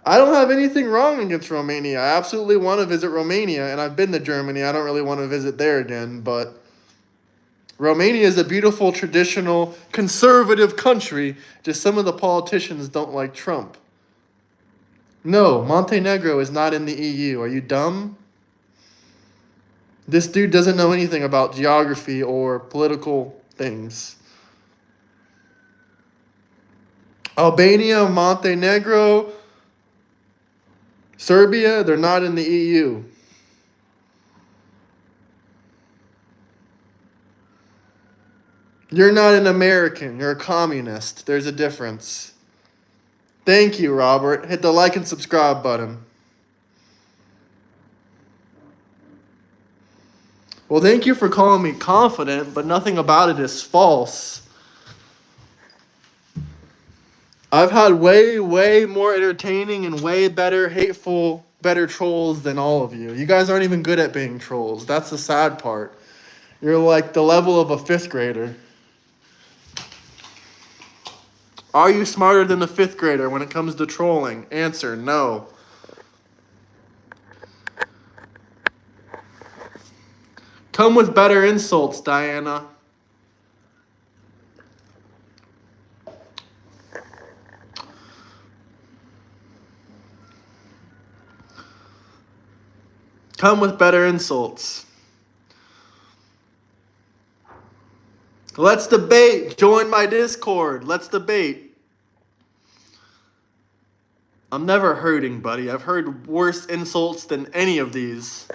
I don't have anything wrong against Romania. I absolutely want to visit Romania, and I've been to Germany. I don't really want to visit there again, but Romania is a beautiful, traditional, conservative country. Just some of the politicians don't like Trump. No, Montenegro is not in the EU. Are you dumb? This dude doesn't know anything about geography or political things. Albania, Montenegro, Serbia, they're not in the EU. You're not an American. You're a communist. There's a difference. Thank you, Robert. Hit the like and subscribe button. Well, thank you for calling me confident, but nothing about it is false. I've had way, way more entertaining and way better, hateful, better trolls than all of you. You guys aren't even good at being trolls. That's the sad part. You're like the level of a fifth grader. Are you smarter than a fifth grader when it comes to trolling? Answer, no. Come with better insults, Diana. Come with better insults. Let's debate. Join my Discord. Let's debate. I'm never hurting, buddy. I've heard worse insults than any of these.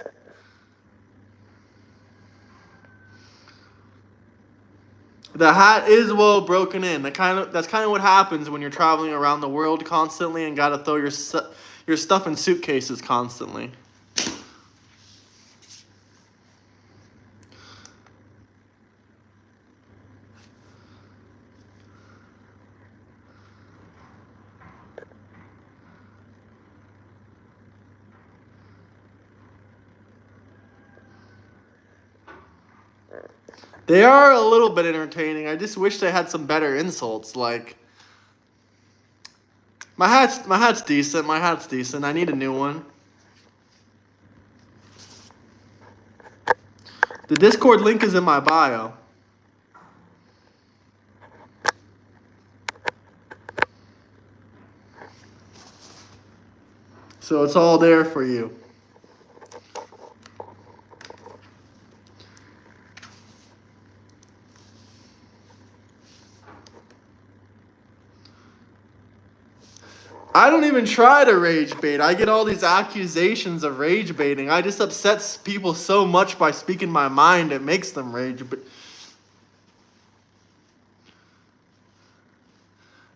The hat is well broken in. That's kind of what happens when you're traveling around the world constantly and gotta throw your stuff in suitcases constantly. They are a little bit entertaining. I just wish they had some better insults. Like my hat's decent. My hat's decent. I need a new one. The Discord link is in my bio. So it's all there for you. I don't even try to rage bait. I get all these accusations of rage baiting. I just upset people so much by speaking my mind it makes them rage. But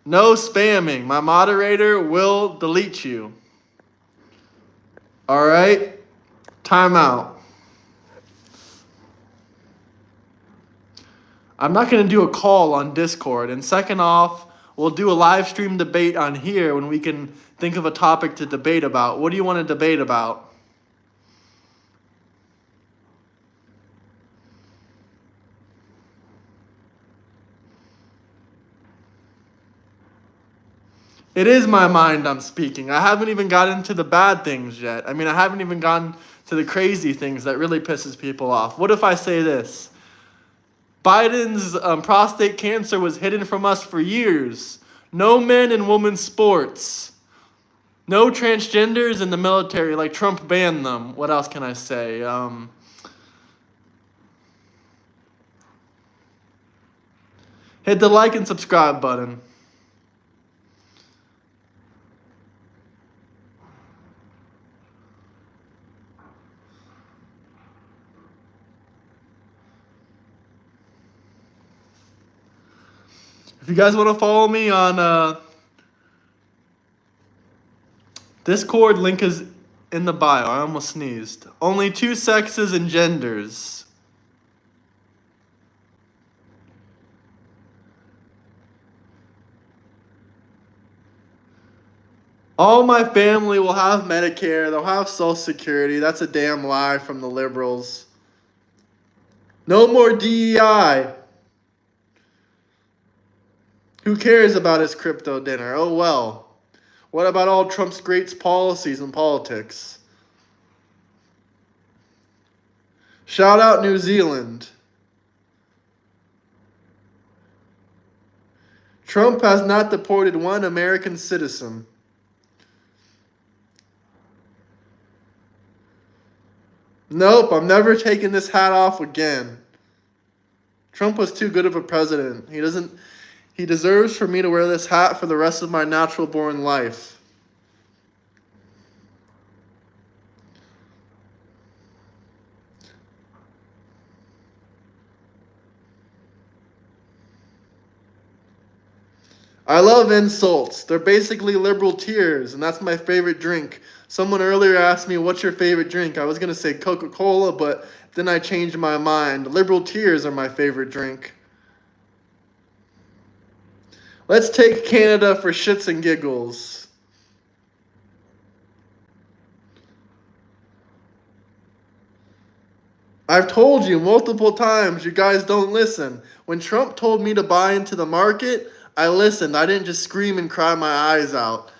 no spamming. My moderator will delete you. All right? Time out. I'm not going to do a call on Discord. And second off, we'll do a live stream debate on here when we can think of a topic to debate about. What do you want to debate about? It is my mind I'm speaking. I haven't even gotten to the bad things yet. I mean, I haven't even gotten to the crazy things that really pisses people off. What if I say this? Biden's prostate cancer was hidden from us for years. No men and women's sports. No transgenders in the military, like Trump banned them. What else can I say? Hit the like and subscribe button. If you guys want to follow me on Discord, link is in the bio. I almost sneezed. Only 2 sexes and genders. All my family will have Medicare. They'll have Social Security. That's a damn lie from the liberals. No more DEI. Who cares about his crypto dinner? Oh well. What about all Trump's great policies and politics? Shout out New Zealand. Trump has not deported one American citizen. Nope, I'm never taking this hat off again. Trump was too good of a president. He deserves for me to wear this hat for the rest of my natural born life. I love insults. They're basically liberal tears, and that's my favorite drink. Someone earlier asked me, what's your favorite drink? I was going to say Coca-Cola, but then I changed my mind. Liberal tears are my favorite drink. Let's take Canada for shits and giggles. I've told you multiple times, you guys don't listen. When Trump told me to buy into the market, I listened. I didn't just scream and cry my eyes out.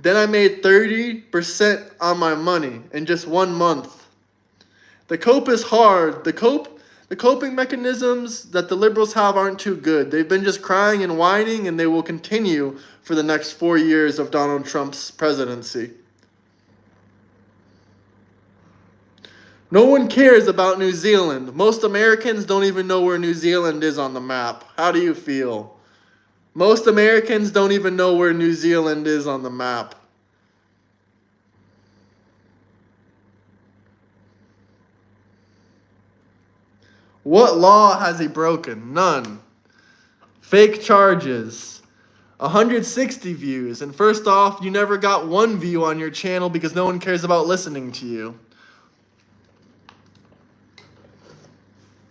Then I made 30% on my money in just 1 month. The cope is hard. The coping mechanisms that the liberals have aren't too good. They've been just crying and whining, and they will continue for the next 4 years of Donald Trump's presidency. No one cares about New Zealand. Most Americans don't even know where New Zealand is on the map. How do you feel? Most Americans don't even know where New Zealand is on the map. What law has he broken? None. Fake charges. 160 views. And first off, you never got 1 view on your channel because no one cares about listening to you.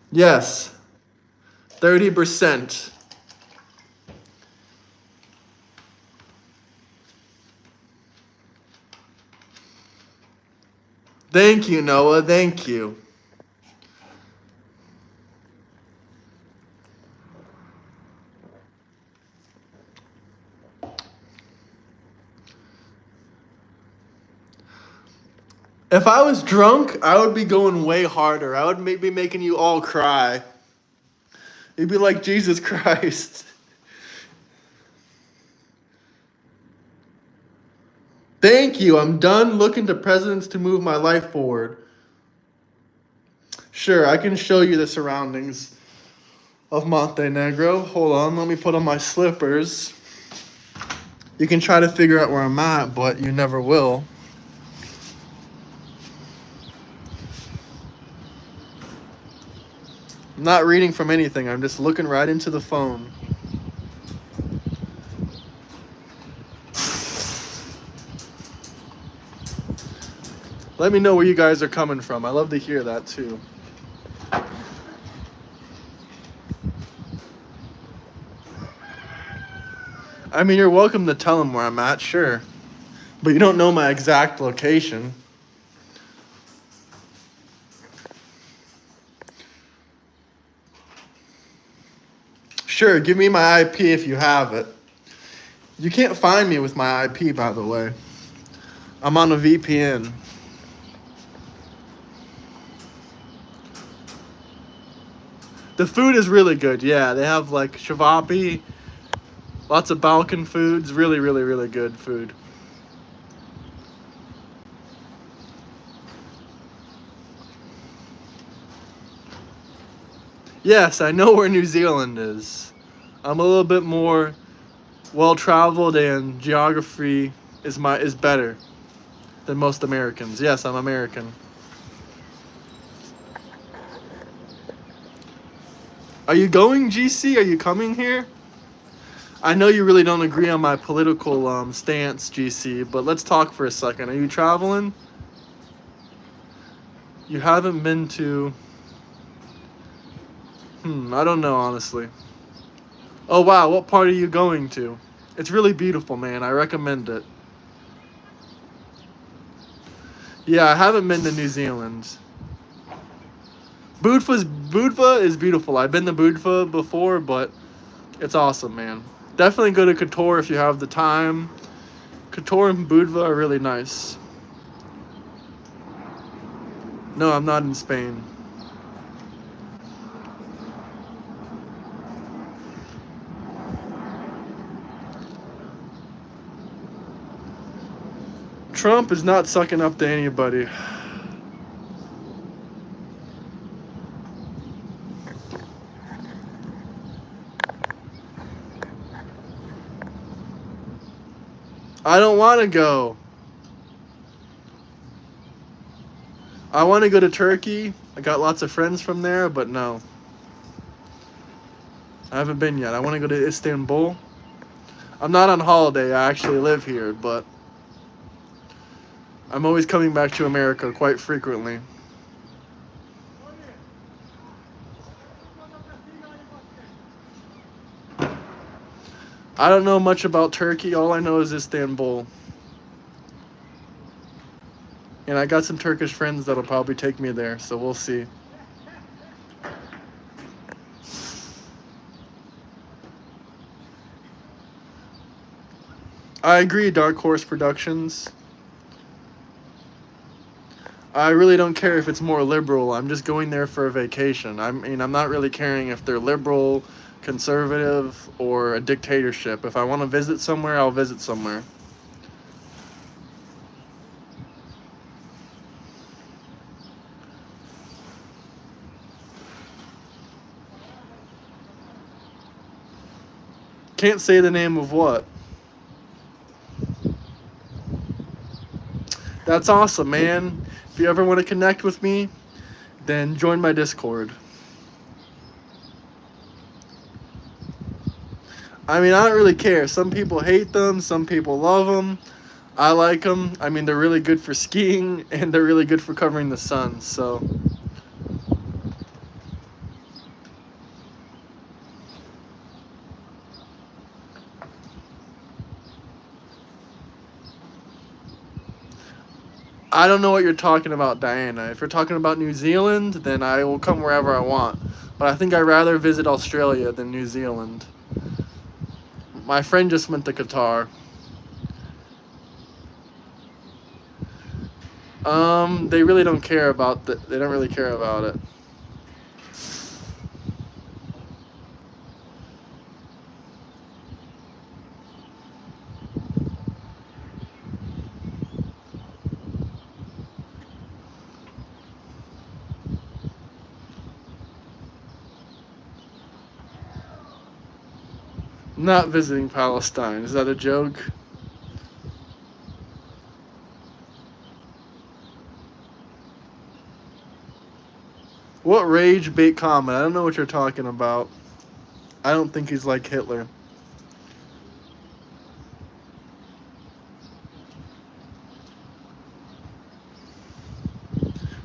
Yes. 30%. Thank you, Noah. Thank you. If I was drunk, I would be going way harder. I would be making you all cry. You'd be like, Jesus Christ. Thank you. I'm done looking to presidents to move my life forward. Sure, I can show you the surroundings of Montenegro. Hold on, let me put on my slippers. You can try to figure out where I'm at, but you never will. I'm not reading from anything. I'm just looking right into the phone. Let me know where you guys are coming from. I love to hear that too. I mean, you're welcome to tell them where I'm at, sure. But you don't know my exact location. Sure, give me my IP if you have it. You can't find me with my IP, by the way. I'm on a VPN. The food is really good, yeah. They have like shavapi, lots of Balkan foods, really, really, really good food. Yes, I know where New Zealand is. I'm a little bit more well-traveled, and geography is better than most Americans. Yes, I'm American. Are you going, GC? Are you coming here? I know you really don't agree on my political stance, GC, but let's talk for a second. Are you traveling? You haven't been to... I don't know, honestly. Oh, wow, what part are you going to? It's really beautiful, man. I recommend it. Yeah, I haven't been to New Zealand. Budva is beautiful. I've been to Budva before, but it's awesome, man. Definitely go to Kotor if you have the time. Kotor and Budva are really nice. No, I'm not in Spain. Trump is not sucking up to anybody. I don't want to go. I want to go to Turkey. I got lots of friends from there, but no. I haven't been yet. I want to go to Istanbul. I'm not on holiday. I actually live here, but I'm always coming back to America quite frequently. I don't know much about Turkey. All I know is Istanbul. And I got some Turkish friends that'll probably take me there, so we'll see. I agree, Dark Horse Productions. I really don't care if it's more liberal. I'm just going there for a vacation. I'm not really caring if they're liberal, conservative, or a dictatorship. If I want to visit somewhere, I'll visit somewhere. Can't say the name of what. That's awesome, man. If you ever want to connect with me, then join my Discord. I mean, I don't really care. Some people hate them, some people love them. I like them. I mean, they're really good for skiing and they're really good for covering the sun, so. I don't know what you're talking about, Diana. If you're talking about New Zealand, then I will come wherever I want. But I think I'd rather visit Australia than New Zealand. My friend just went to Qatar. They really don't care about they don't really care about it. Not visiting Palestine. Is that a joke? What rage bait comment? I don't know what you're talking about. I don't think he's like Hitler.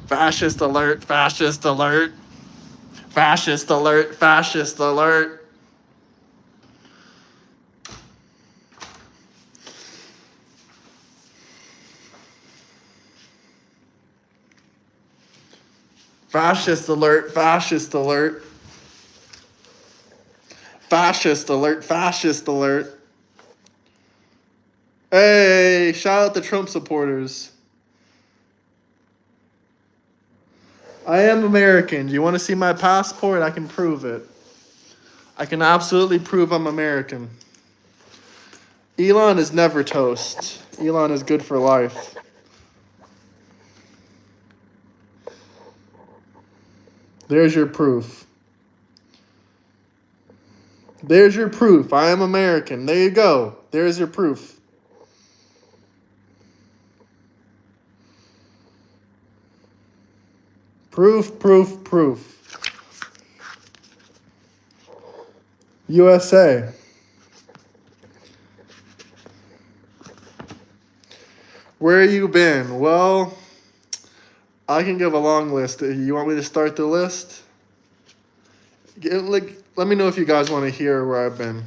Fascist alert, fascist alert. Fascist alert, fascist alert. Fascist alert, fascist alert. Fascist alert, fascist alert. Hey, shout out the Trump supporters. I am American. Do you want to see my passport? I can prove it. I can absolutely prove I'm American. Elon is never toast. Elon is good for life. There's your proof. There's your proof. I am American. There you go. There's your proof. Proof, proof, proof. USA. Where you been? Well, I can give a long list. You want me to start the list? Let me know if you guys want to hear where I've been.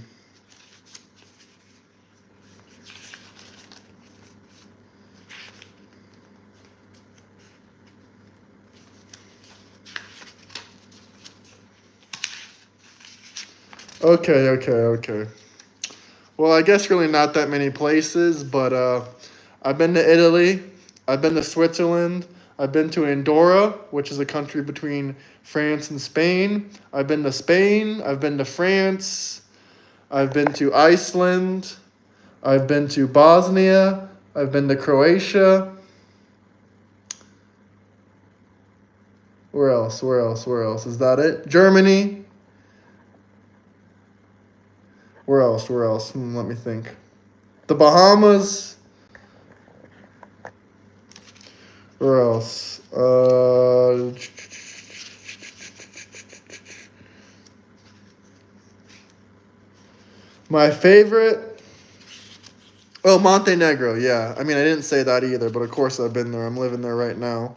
Okay. Well, I guess really not that many places, but I've been to Italy, I've been to Switzerland, I've been to Andorra, which is a country between France and Spain. I've been to Spain, I've been to France, I've been to Iceland, I've been to Bosnia, I've been to Croatia. Where else? Is that it? Germany. Where else? Let me think. The Bahamas. Where else? My favorite. Oh, Montenegro, yeah. I mean, I didn't say that either, but of course I've been there. I'm living there right now.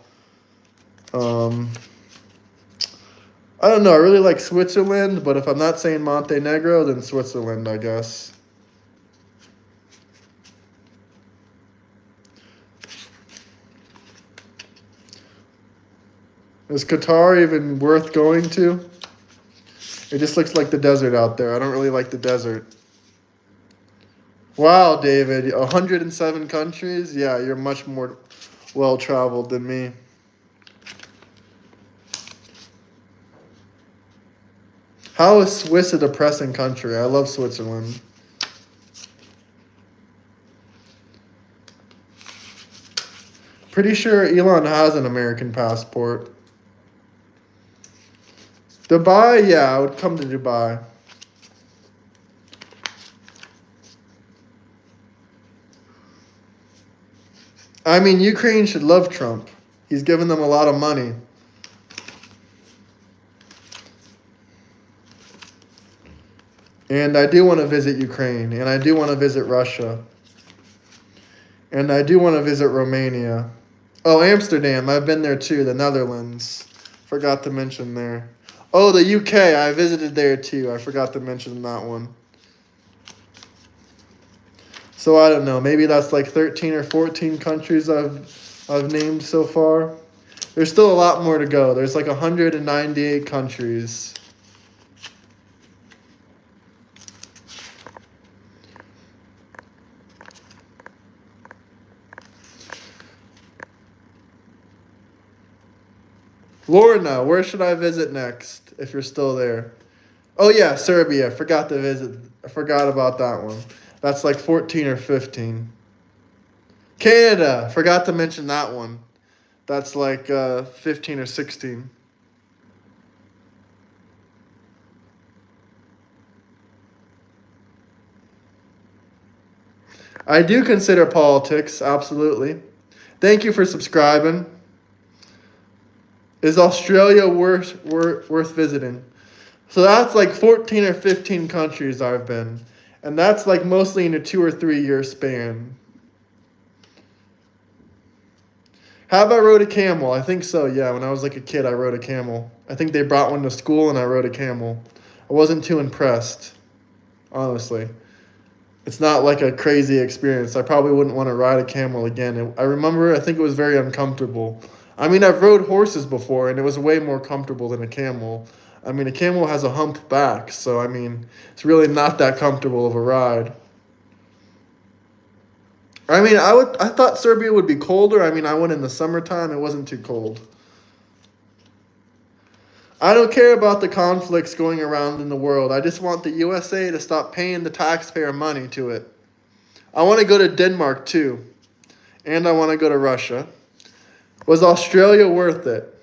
Um, I don't know. I really like Switzerland, but if I'm not saying Montenegro, then Switzerland, I guess. Is Qatar even worth going to? It just looks like the desert out there. I don't really like the desert. Wow, David, 107 countries? Yeah, you're much more well-traveled than me. How is Swiss a depressing country? I love Switzerland. Pretty sure Elon has an American passport. Dubai? Yeah, I would come to Dubai. I mean, Ukraine should love Trump. He's given them a lot of money. And I do want to visit Ukraine. And I do want to visit Russia. And I do want to visit Romania. Oh, Amsterdam. I've been there too. The Netherlands. Forgot to mention there. Oh, the UK. I visited there too. I forgot to mention that one. So I don't know. Maybe that's like 13 or 14 countries I've named so far. There's still a lot more to go. There's like 198 countries. Lorna, where should I visit next if you're still there? Oh yeah, Serbia. Forgot to visit. I forgot about that one. That's like 14 or 15. Canada. Forgot to mention that one. That's like 15 or 16. I do consider politics, absolutely. Thank you for subscribing. Is Australia worth visiting? So that's like 14 or 15 countries I've been. And that's like mostly in a 2 or 3 year span. Have I rode a camel? I think so, yeah. When I was like a kid, I rode a camel. I think they brought one to school and I rode a camel. I wasn't too impressed, honestly. It's not like a crazy experience. I probably wouldn't want to ride a camel again. I remember, I think it was very uncomfortable. I mean, I've rode horses before and it was way more comfortable than a camel. I mean, a camel has a hump back, so I mean, it's really not that comfortable of a ride. I mean, I thought Serbia would be colder. I mean, I went in the summertime. It wasn't too cold. I don't care about the conflicts going around in the world. I just want the USA to stop paying the taxpayer money to it. I want to go to Denmark too. And I want to go to Russia. Was Australia worth it?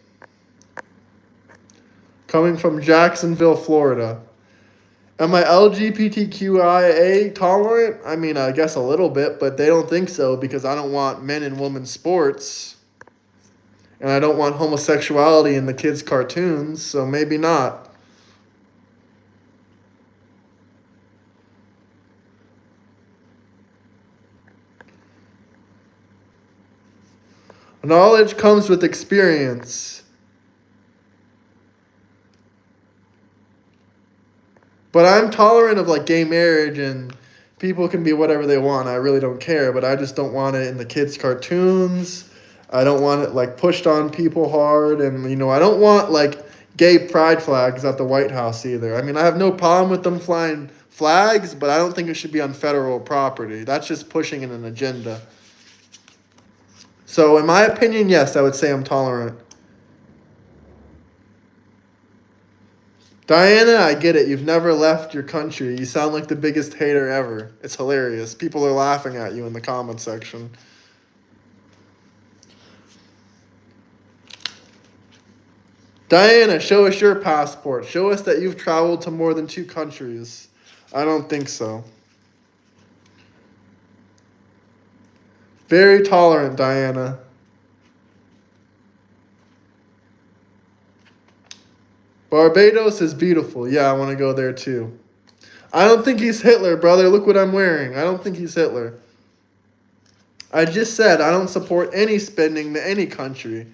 Coming from Jacksonville, Florida. Am I LGBTQIA tolerant? I mean, I guess a little bit, but they don't think so because I don't want men and women sports. And I don't want homosexuality in the kids' cartoons, so maybe not. Knowledge comes with experience. But I'm tolerant of like gay marriage and people can be whatever they want. I really don't care, but I just don't want it in the kids' cartoons. I don't want it like pushed on people hard, and I don't want like gay pride flags at the White House either. I mean, I have no problem with them flying flags, but I don't think it should be on federal property. That's just pushing in an agenda. So, in my opinion, yes, I would say I'm tolerant. Diana, I get it. You've never left your country. You sound like the biggest hater ever. It's hilarious. People are laughing at you in the comment section. Diana, show us your passport. Show us that you've traveled to more than 2 countries. I don't think so. Very tolerant, Diana. Barbados is beautiful. Yeah, I want to go there too. I don't think he's Hitler, brother. Look what I'm wearing. I don't think he's Hitler. I just said I don't support any spending to any country.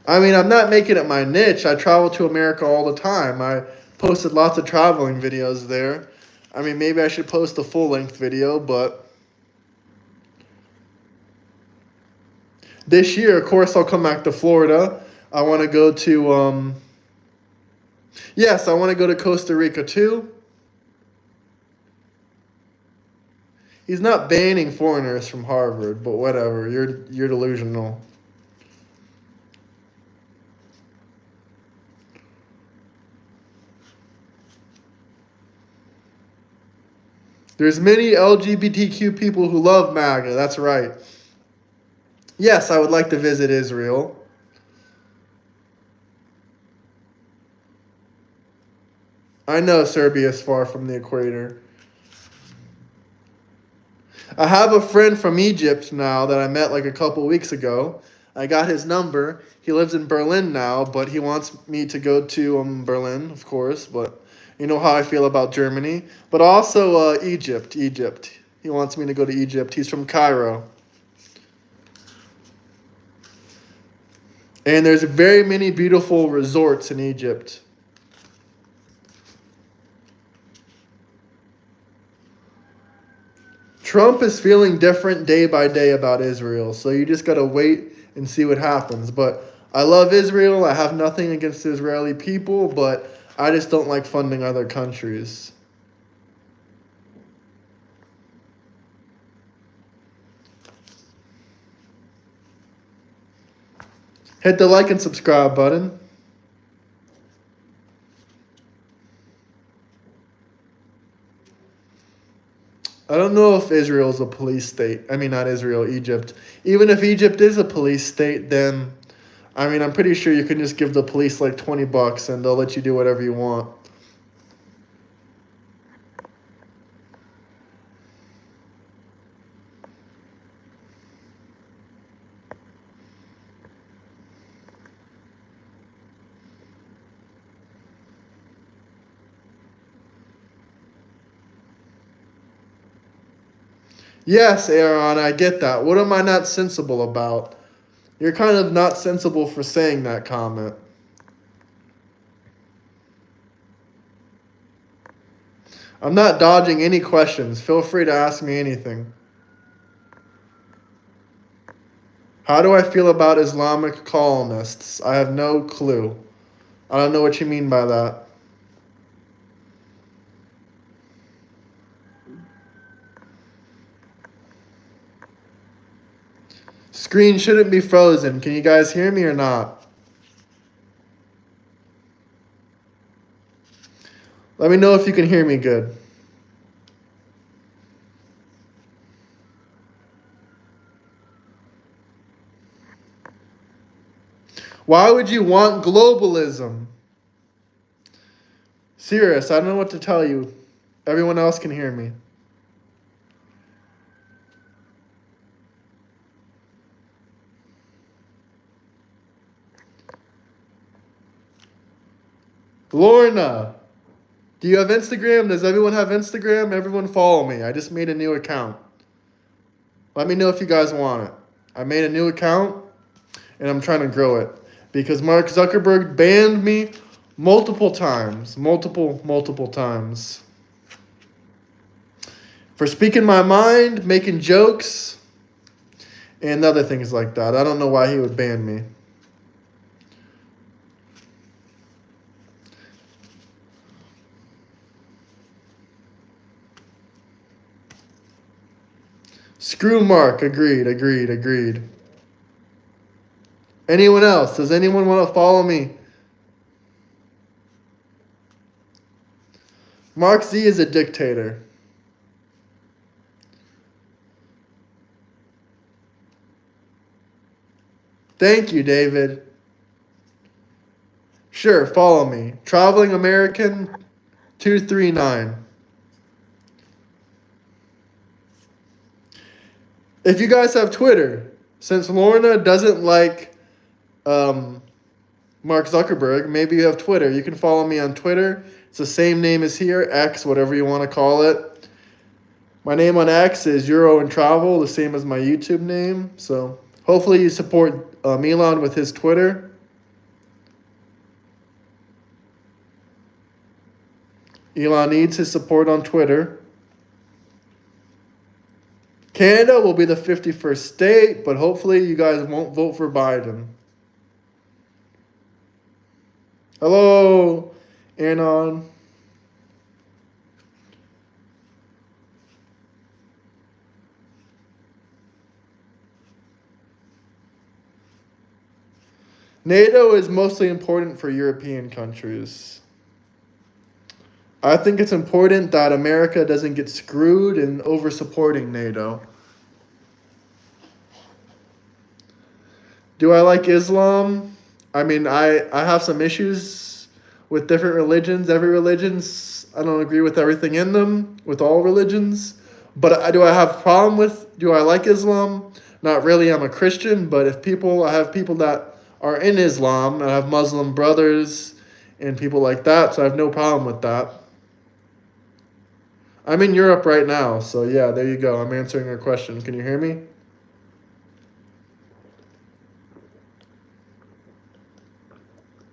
I mean, I'm not making it my niche. I travel to America all the time. I posted lots of traveling videos there. I mean, maybe I should post a full-length video, but this year, of course, I'll come back to Florida. I want to go to, yes, I want to go to Costa Rica too. He's not banning foreigners from Harvard, but whatever. You're delusional. There's many LGBTQ people who love MAGA. That's right. Yes, I would like to visit Israel. I know Serbia is far from the equator. I have a friend from Egypt now that I met like a couple weeks ago. I got his number. He lives in Berlin now, but he wants me to go to Berlin, of course. But you know how I feel about Germany. But also Egypt. Egypt. He wants me to go to Egypt. He's from Cairo. And there's very many beautiful resorts in Egypt. Trump is feeling different day by day about Israel, so you just gotta wait and see what happens. But I love Israel. I have nothing against the Israeli people, but I just don't like funding other countries. Hit the like and subscribe button. I don't know if Israel is a police state. I mean, not Israel, Egypt. Even if Egypt is a police state, then, I mean, I'm pretty sure you can just give the police like $20 and they'll let you do whatever you want. Yes, Aaron, I get that. What am I not sensible about? You're kind of not sensible for saying that comment. I'm not dodging any questions. Feel free to ask me anything. How do I feel about Islamic colonists? I have no clue. I don't know what you mean by that. Screen shouldn't be frozen. Can you guys hear me or not? Let me know if you can hear me good. Why would you want globalism? Serious, I don't know what to tell you. Everyone else can hear me. Lorna, do you have Instagram? Does everyone have Instagram? Everyone follow me. I just made a new account. Let me know if you guys want it. I made a new account and I'm trying to grow it because Mark Zuckerberg banned me multiple times. Multiple times. For speaking my mind, making jokes, and other things like that. I don't know why he would ban me. Screw Mark. Agreed. Anyone else? Does anyone want to follow me? Mark Z is a dictator. Thank you, David. Sure, follow me. Traveling American 239. If you guys have Twitter, since Lorna doesn't like Mark Zuckerberg. Maybe you have Twitter. You can follow me on Twitter. It's the same name as here, X, whatever you want to call it. My name on X is Euro and Travel, the same as my YouTube name. So hopefully you support Elon with his Twitter. Elon needs his support on Twitter. Canada will be the 51st state, but hopefully you guys won't vote for Biden. Hello, Anon. NATO is mostly important for European countries. I think it's important that America doesn't get screwed in over supporting NATO. Do I like Islam? I mean, I have some issues with different religions. Every religion's, I don't agree with everything in them, with all religions. But do I have a problem with, do I like Islam? Not really, I'm a Christian, but I have people that are in Islam, I have Muslim brothers and people like that, so I have no problem with that. I'm in Europe right now, so yeah, there you go. I'm answering your question. Can you hear me?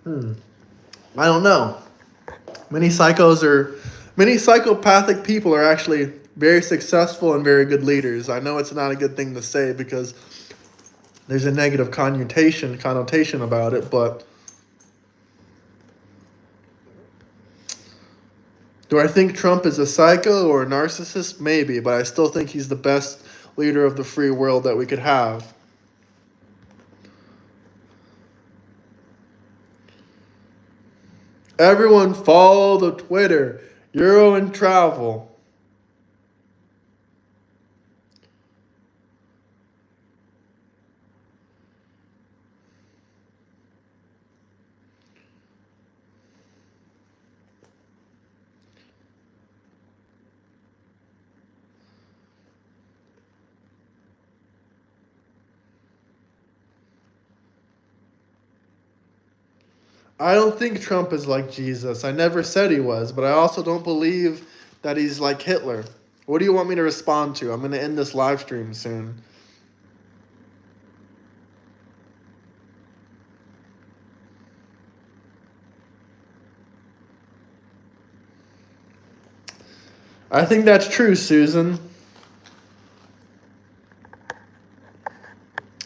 I don't know. Many psychopathic people are actually very successful and very good leaders. I know it's not a good thing to say because there's a negative connotation about it, but do I think Trump is a psycho or a narcissist? Maybe, but I still think he's the best leader of the free world that we could have. Everyone follow the Twitter, Euro and Travel. I don't think Trump is like Jesus. I never said he was, but I also don't believe that he's like Hitler. What do you want me to respond to? I'm going to end this live stream soon. I think that's true, Susan.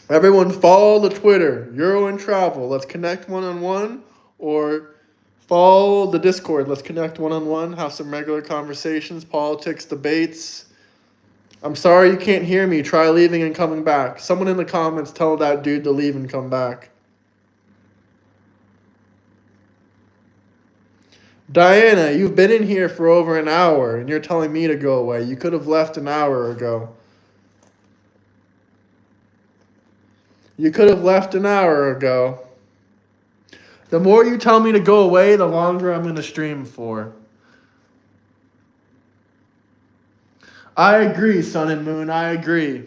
Everyone follow the Twitter, Euro and Travel. Let's connect one-on-one, or follow the Discord. Let's connect one-on-one, have some regular conversations, politics, debates. I'm sorry you can't hear me. Try leaving and coming back. Someone in the comments tell that dude to leave and come back. Diana, you've been in here for over an hour, and you're telling me to go away. You could have left an hour ago. You could have left an hour ago. The more you tell me to go away, the longer I'm going to stream for. I agree, Sun and Moon. I agree.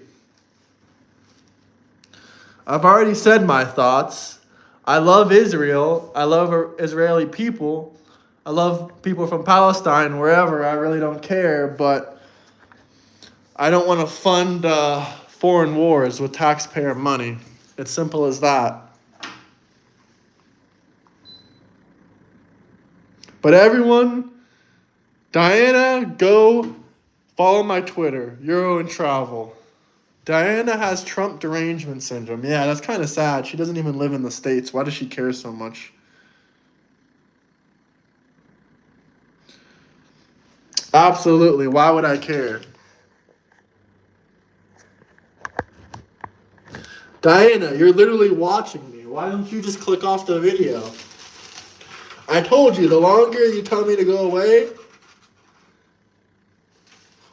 I've already said my thoughts. I love Israel. I love Israeli people. I love people from Palestine, wherever. I really don't care, but I don't want to fund foreign wars with taxpayer money. It's simple as that. But everyone, Diana, go follow my Twitter, Euro and Travel. Diana has Trump derangement syndrome. Yeah, that's kind of sad. She doesn't even live in the States. Why does she care so much? Absolutely. Why would I care? Diana, you're literally watching me. Why don't you just click off the video? I told you, the longer you tell me to go away,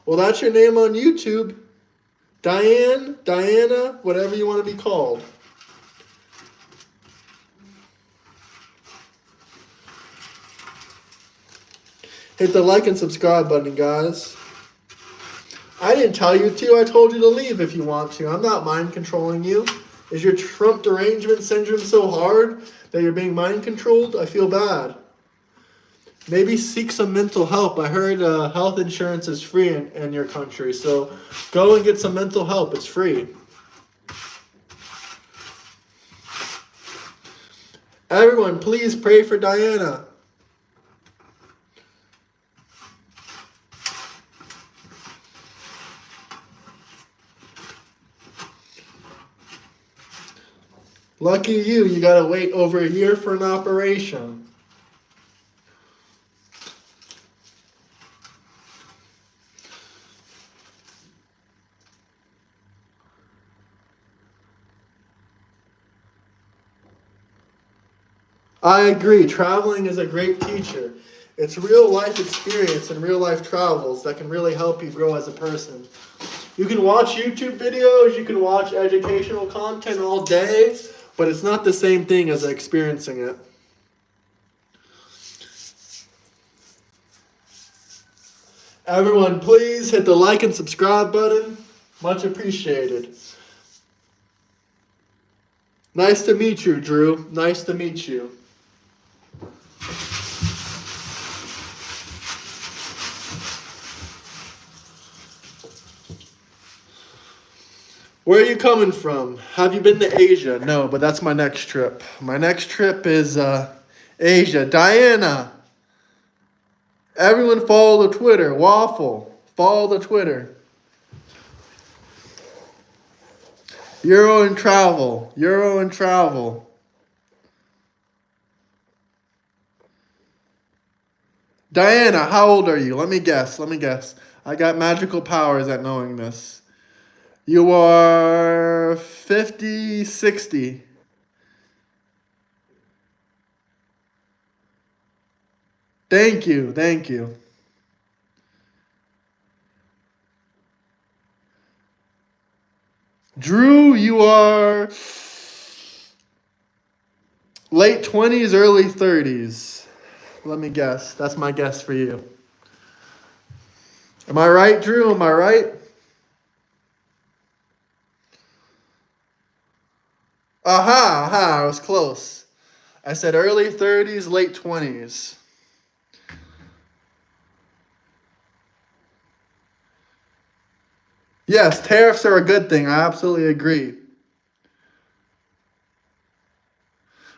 well, that's your name on YouTube. Diana, whatever you want to be called. Hit the like and subscribe button, guys. I didn't tell you to. I told you to leave if you want to. I'm not mind controlling you. Is your Trump derangement syndrome so hard that you're being mind controlled? I feel bad. Maybe seek some mental help. I heard health insurance is free in your country, so go and get some mental help. It's free. Everyone, please pray for Diana. Lucky you gotta wait over a year for an operation. I agree. Traveling is a great teacher. It's real life experience and real life travels that can really help you grow as a person. You can watch YouTube videos, you can watch educational content all day, but it's not the same thing as experiencing it. Everyone, please hit the like and subscribe button. Much appreciated. Nice to meet you, Drew. Nice to meet you. Where are you coming from? Have you been to Asia? No, but that's my next trip. My next trip is Asia. Diana. Everyone follow the Twitter. Waffle. Follow the Twitter. Euro and travel. Euro and travel. Diana, how old are you? Let me guess. I got magical powers at knowing this. You are 50, 60. Thank you. Drew, you are late 20s, early 30s. Let me guess. That's my guess for you. Am I right, Drew? Am I right? Aha, I was close. I said early 30s, late 20s. Yes, tariffs are a good thing. I absolutely agree.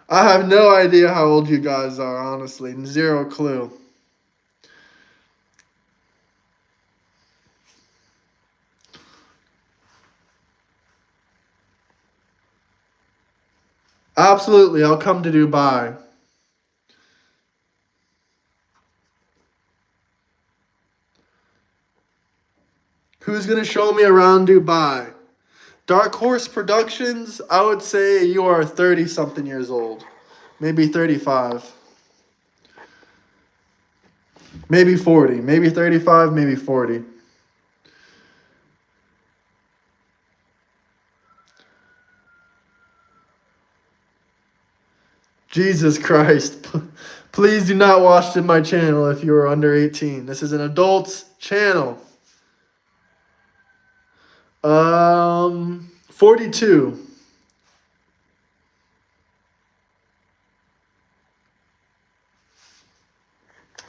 I have no idea how old you guys are, honestly. Zero clue. Absolutely, I'll come to Dubai. Who's going to show me around Dubai? Dark Horse Productions, I would say you are 30-something years old. Maybe 35. Maybe 40. Maybe 35, maybe 40. Jesus Christ. Please do not watch my channel if you are under 18. This is an adult's channel. 42.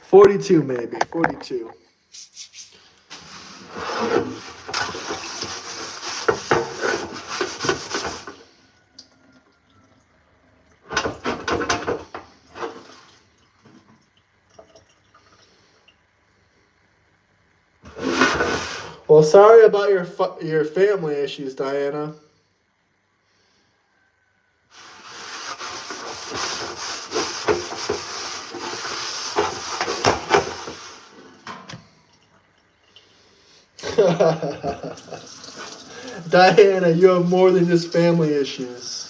42 maybe. 42. Well, sorry about your family issues, Diana. Diana, you have more than just family issues.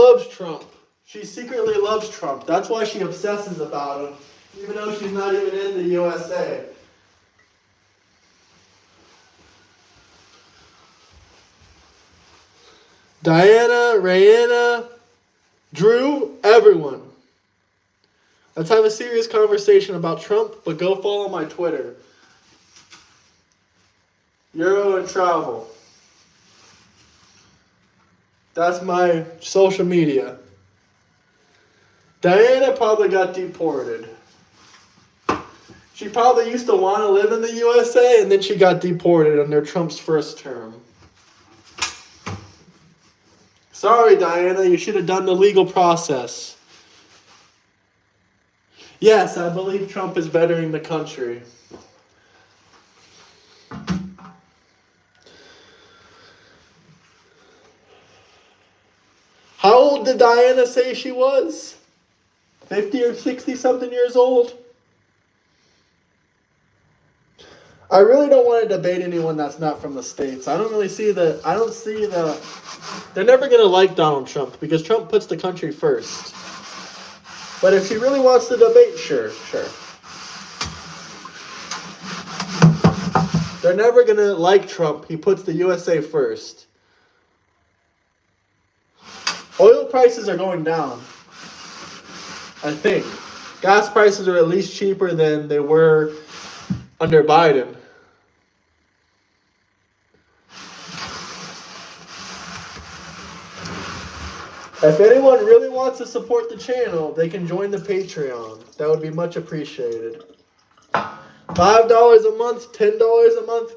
loves Trump. She secretly loves Trump. That's why she obsesses about him, even though she's not even in the USA. Diana, Rayanna, Drew, everyone. Let's have a serious conversation about Trump, but go follow my Twitter. Euro and Travel. That's my social media. Diana probably got deported. She probably used to want to live in the USA, and then she got deported under Trump's first term. Sorry, Diana, you should have done the legal process. Yes, I believe Trump is bettering the country. How old did Diana say she was? 50 or 60 something years old? I really don't want to debate anyone that's not from the States. I don't see the, they're never going to like Donald Trump because Trump puts the country first. But if she really wants to debate, sure. They're never going to like Trump. He puts the USA first. Oil prices are going down, I think. Gas prices are at least cheaper than they were under Biden. If anyone really wants to support the channel, they can join the Patreon. That would be much appreciated. $5 a month, $10 a month.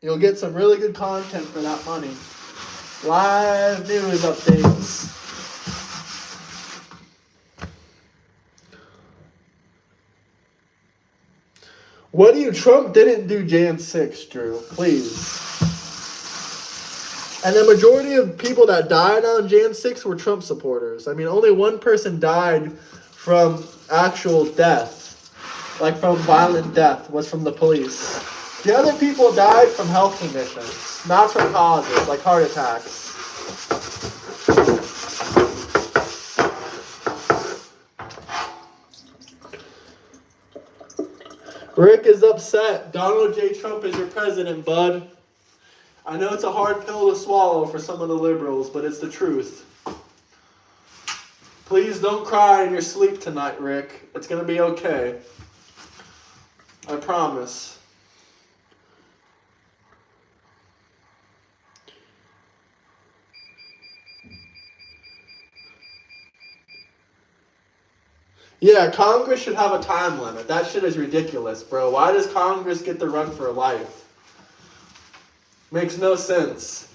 You'll get some really good content for that money. Live news updates. Trump didn't do Jan 6, Drew. Please. And the majority of people that died on Jan 6 were Trump supporters. I mean, only one person died from actual death, like from violent death, was from the police. The other people died from health conditions, not from causes, like heart attacks. Rick is upset. Donald J. Trump is your president, bud. I know it's a hard pill to swallow for some of the liberals, but it's the truth. Please don't cry in your sleep tonight, Rick. It's going to be okay. I promise. Yeah, Congress should have a time limit. That shit is ridiculous, bro. Why does Congress get to run for life? Makes no sense.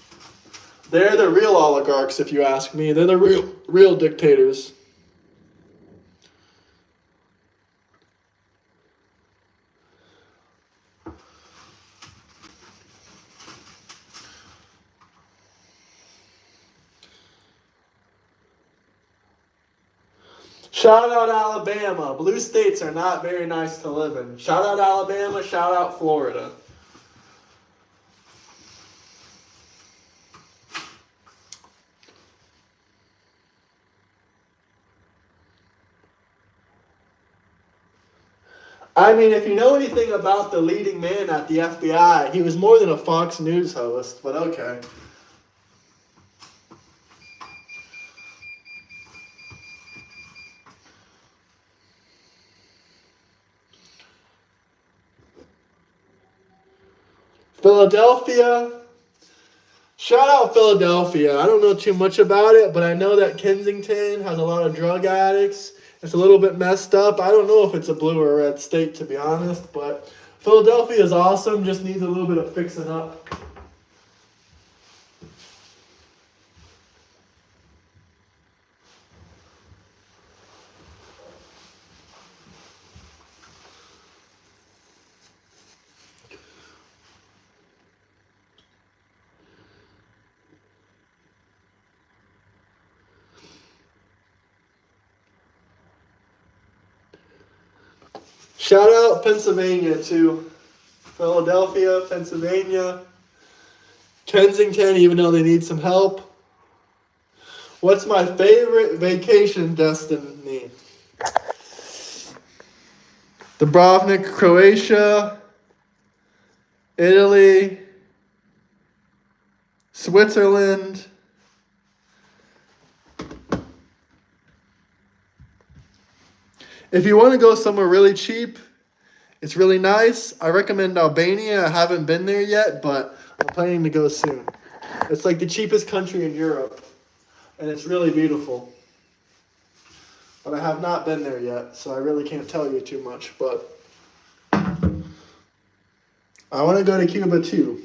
They're the real oligarchs, if you ask me. They're the real dictators. Shout out Alabama. Blue states are not very nice to live in. Shout out Alabama. Shout out Florida. I mean, if you know anything about the leading man at the FBI, he was more than a Fox News host, but okay. Philadelphia. Shout out Philadelphia. I don't know too much about it, but I know that Kensington has a lot of drug addicts. It's a little bit messed up. I don't know if it's a blue or red state, to be honest, but Philadelphia is awesome, just needs a little bit of fixing up. Shout out Pennsylvania too. Philadelphia, Pennsylvania. Kensington, even though they need some help. What's my favorite vacation destiny? Dubrovnik, Croatia, Italy, Switzerland. If you want to go somewhere really cheap, it's really nice. I recommend Albania. I haven't been there yet, but I'm planning to go soon. It's like the cheapest country in Europe, and it's really beautiful. But I have not been there yet, so I really can't tell you too much. But I want to go to Cuba too.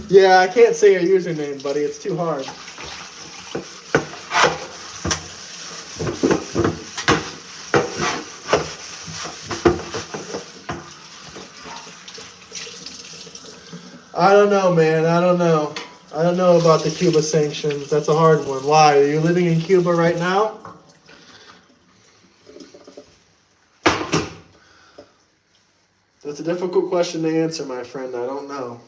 Yeah, I can't say your username, buddy. It's too hard. I don't know, man. I don't know. I don't know about the Cuba sanctions. That's a hard one. Why? Are you living in Cuba right now? That's a difficult question to answer, my friend. I don't know.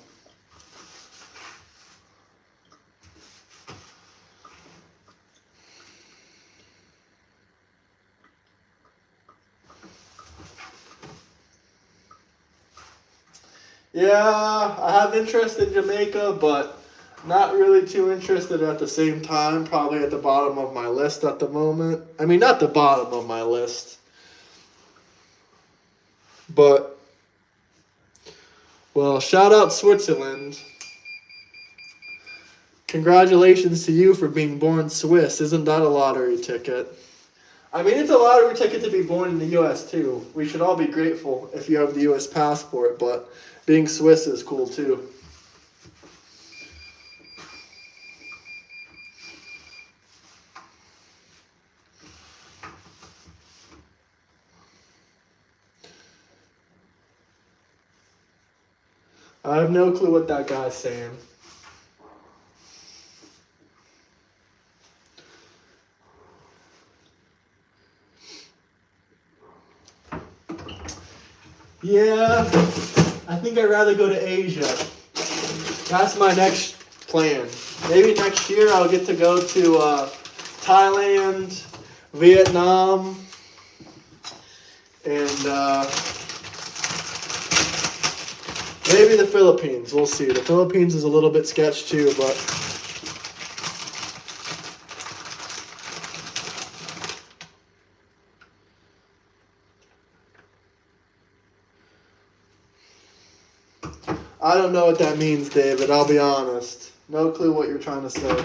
Yeah, I have interest in Jamaica, but not really too interested at the same time. Probably at the bottom of my list at the moment. I mean, not the bottom of my list. But, well, shout out Switzerland. Congratulations to you for being born Swiss. Isn't that a lottery ticket? I mean, it's a lottery ticket to be born in the U.S. too. We should all be grateful if you have the U.S. passport, but being Swiss is cool too. I have no clue what that guy's saying. Yeah, I think I'd rather go to Asia. That's my next plan. Maybe next year I'll get to go to Thailand, Vietnam, and maybe the Philippines. We'll see. The Philippines is a little bit sketch too, but I don't know what that means, David. I'll be honest. No clue what you're trying to say.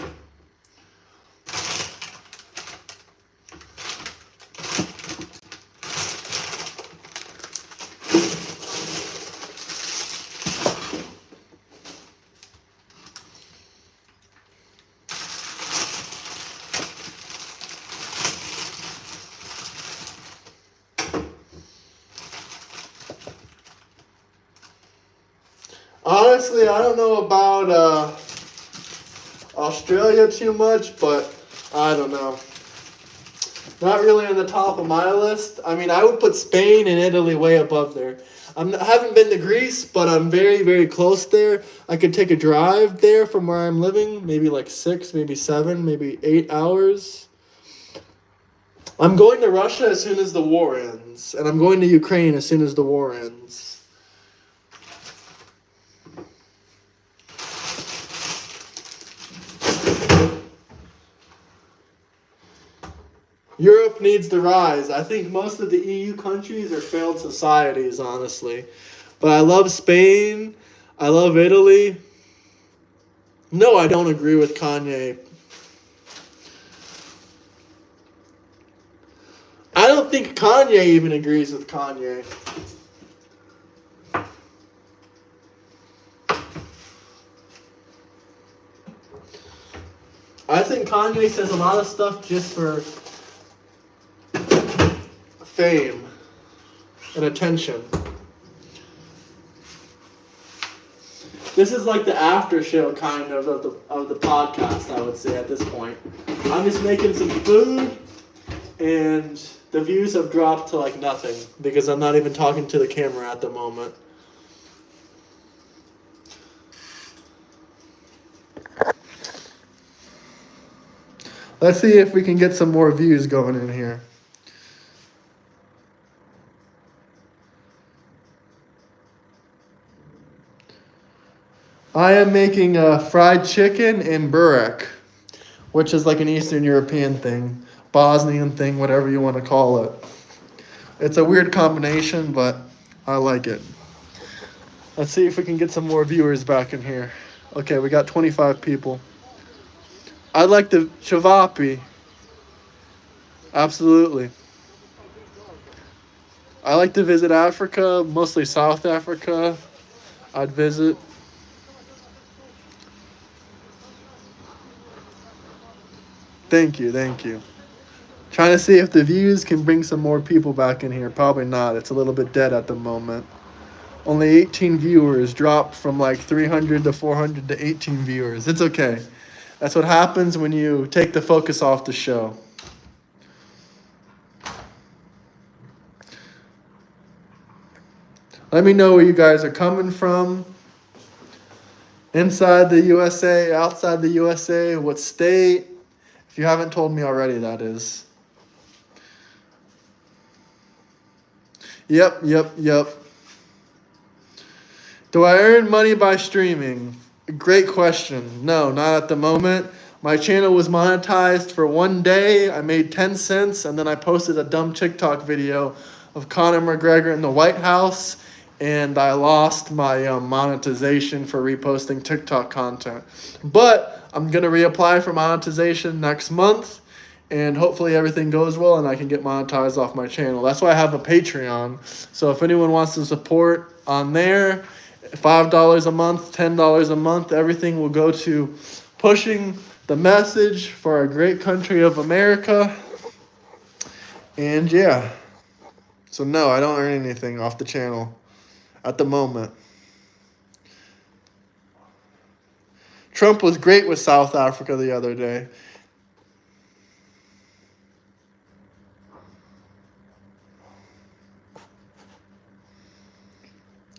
Honestly, I don't know about Australia too much, but I don't know. Not really on the top of my list. I mean, I would put Spain and Italy way above there. I haven't been to Greece, but I'm very, very close there. I could take a drive there from where I'm living, maybe like 6, maybe 7, maybe 8 hours. I'm going to Russia as soon as the war ends, and I'm going to Ukraine as soon as the war ends. Europe needs to rise. I think most of the EU countries are failed societies, honestly. But I love Spain. I love Italy. No, I don't agree with Kanye. I don't think Kanye even agrees with Kanye. I think Kanye says a lot of stuff just for fame and attention. This is like the after show kind of the podcast, I would say at this point. I'm just making some food, and the views have dropped to like nothing because I'm not even talking to the camera at the moment. Let's see if we can get some more views going in here. I am making fried chicken and burek, which is like an Eastern European thing, Bosnian thing, whatever you want to call it. It's a weird combination, but I like it. Let's see if we can get some more viewers back in here. Okay, we got 25 people. I like the Chavapi. Absolutely. I like to visit Africa, mostly South Africa. I'd visit. Thank you, thank you. Trying to see if the views can bring some more people back in here. Probably not. It's a little bit dead at the moment. Only 18 viewers, dropped from like 300 to 400 to 18 viewers. It's okay. That's what happens when you take the focus off the show. Let me know where you guys are coming from. Inside the USA, outside the USA, what state? If you haven't told me already, that is. Yep. Do I earn money by streaming? Great question. No, not at the moment. My channel was monetized for one day. I made 10 cents, and then I posted a dumb TikTok video of Conor McGregor in the White House, and I lost my monetization for reposting TikTok content. But I'm going to reapply for monetization next month, and hopefully everything goes well and I can get monetized off my channel. That's why I have a Patreon. So if anyone wants to support on there, $5 a month, $10 a month, everything will go to pushing the message for our great country of America. And yeah. So no, I don't earn anything off the channel at the moment. Trump was great with South Africa the other day.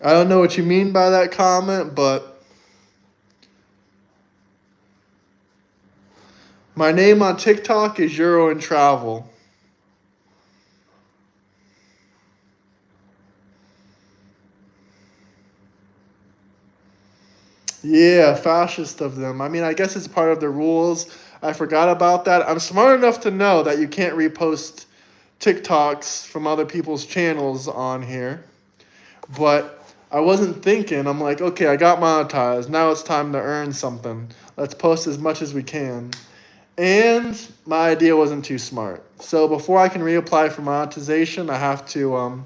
I don't know what you mean by that comment, but my name on TikTok is Euro and Travel. Yeah, fascist of them. I mean, I guess it's part of the rules. I forgot about that. I'm smart enough to know that you can't repost TikToks from other people's channels on here. But I wasn't thinking. I'm like, okay, I got monetized. Now it's time to earn something. Let's post as much as we can. And my idea wasn't too smart. So before I can reapply for monetization, I have to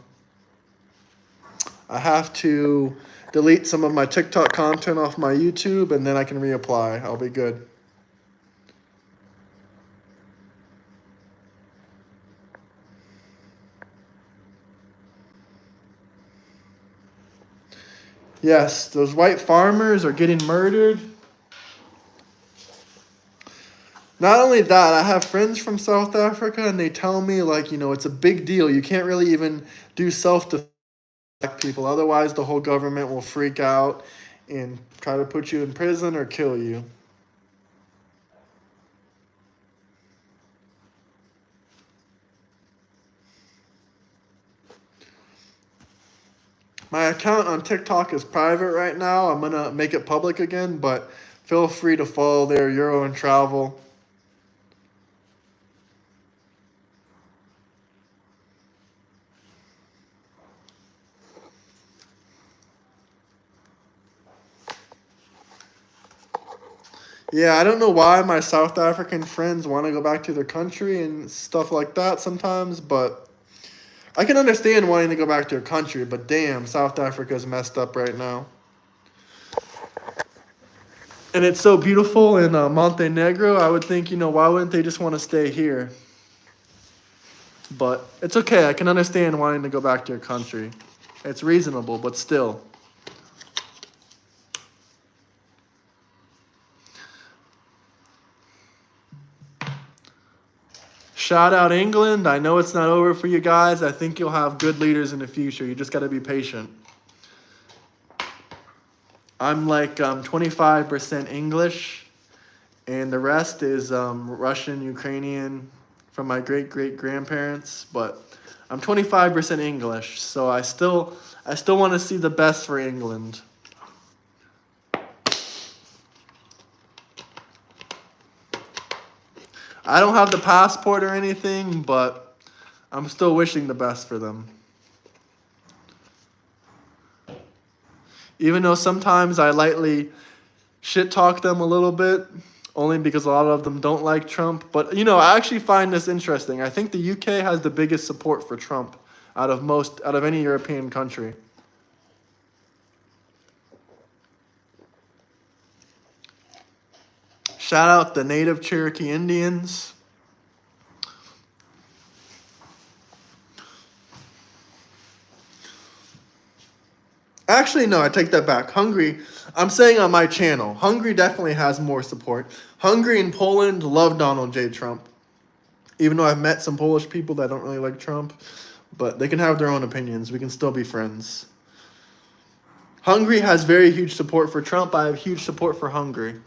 delete some of my TikTok content off my YouTube, and then I can reapply. I'll be good. Yes, those white farmers are getting murdered. Not only that, I have friends from South Africa, and they tell me, like, it's a big deal. You can't really even do self-defense black people. Otherwise, the whole government will freak out and try to put you in prison or kill you. My account on TikTok is private right now. I'm going to make it public again, but feel free to follow there, Euro and Travel. Yeah, I don't know why my South African friends want to go back to their country and stuff like that sometimes, but I can understand wanting to go back to your country, but damn, South Africa's messed up right now. And it's so beautiful in Montenegro. I would think, why wouldn't they just want to stay here? But it's okay. I can understand wanting to go back to your country. It's reasonable, but still. Shout out England. I know it's not over for you guys. I think you'll have good leaders in the future. You just got to be patient. I'm like 25% English, and the rest is Russian, Ukrainian from my great-great-grandparents. But I'm 25% English, so I still want to see the best for England. I don't have the passport or anything, but I'm still wishing the best for them. Even though sometimes I lightly shit talk them a little bit, only because a lot of them don't like Trump. But, I actually find this interesting. I think the UK has the biggest support for Trump out of any European country. Shout out the native Cherokee Indians. Actually, no, I take that back. Hungary, I'm saying on my channel, Hungary definitely has more support. Hungary and Poland love Donald J. Trump. Even though I've met some Polish people that don't really like Trump, but they can have their own opinions. We can still be friends. Hungary has very huge support for Trump. I have huge support for Hungary.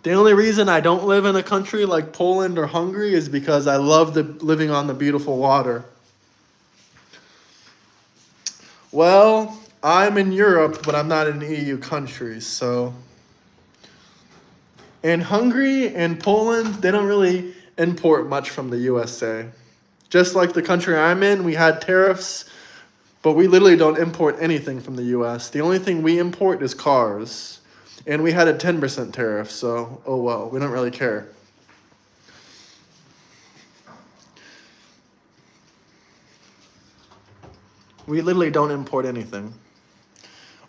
The only reason I don't live in a country like Poland or Hungary is because I love living on the beautiful water. Well, I'm in Europe, but I'm not in EU countries, so. And Hungary and Poland, they don't really import much from the USA. Just like the country I'm in, we had tariffs, but we literally don't import anything from the US. The only thing we import is cars. And we had a 10% tariff, so oh well, we don't really care. We literally don't import anything.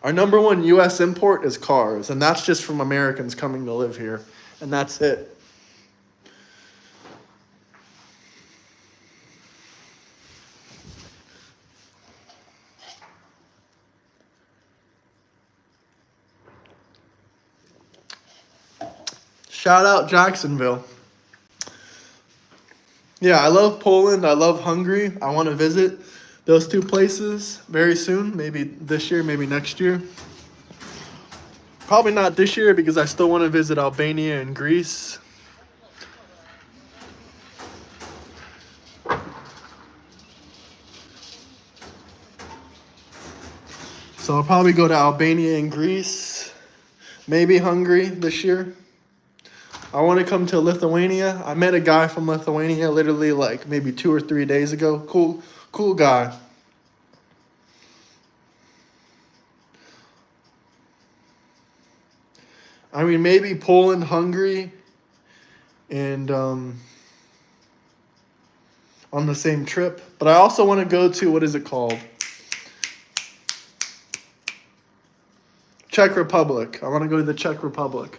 Our number one US import is cars, and that's just from Americans coming to live here, and that's it. Shout out Jacksonville. Yeah, I love Poland. I love Hungary. I want to visit those two places very soon. Maybe this year, maybe next year. Probably not this year because I still want to visit Albania and Greece. So I'll probably go to Albania and Greece. Maybe Hungary this year. I want to come to Lithuania. I met a guy from Lithuania literally like maybe 2 or 3 days ago. Cool guy. I mean, maybe Poland, Hungary, and on the same trip. But I also want to go to, what is it called? Czech Republic. I want to go to the Czech Republic.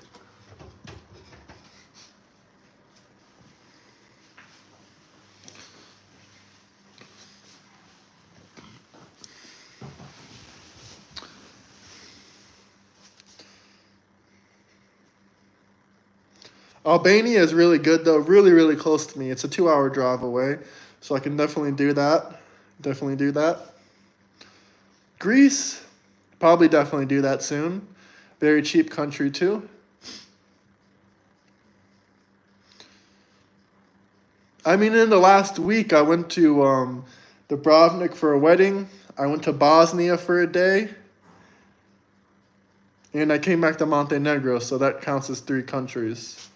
Albania is really good, though. Really, really close to me. It's a 2-hour drive away, so I can definitely do that. Definitely do that. Greece, probably definitely do that soon. Very cheap country, too. I mean, in the last week, I went to Dubrovnik for a wedding. I went to Bosnia for a day. And I came back to Montenegro, so that counts as 3 countries.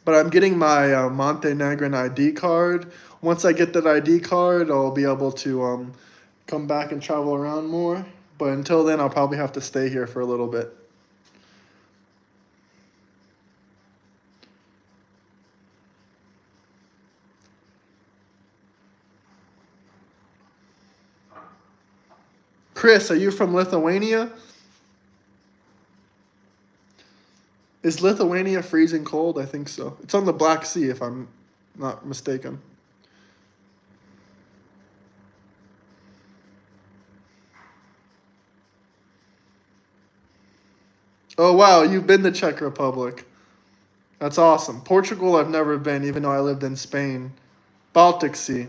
But I'm getting my Montenegrin ID card. Once I get that ID card, I'll be able to come back and travel around more. But until then, I'll probably have to stay here for a little bit. Chris, are you from Lithuania? Is Lithuania freezing cold? I think so. It's on the Black Sea, if I'm not mistaken. Oh, wow, you've been to Czech Republic. That's awesome. Portugal, I've never been, even though I lived in Spain. Baltic Sea.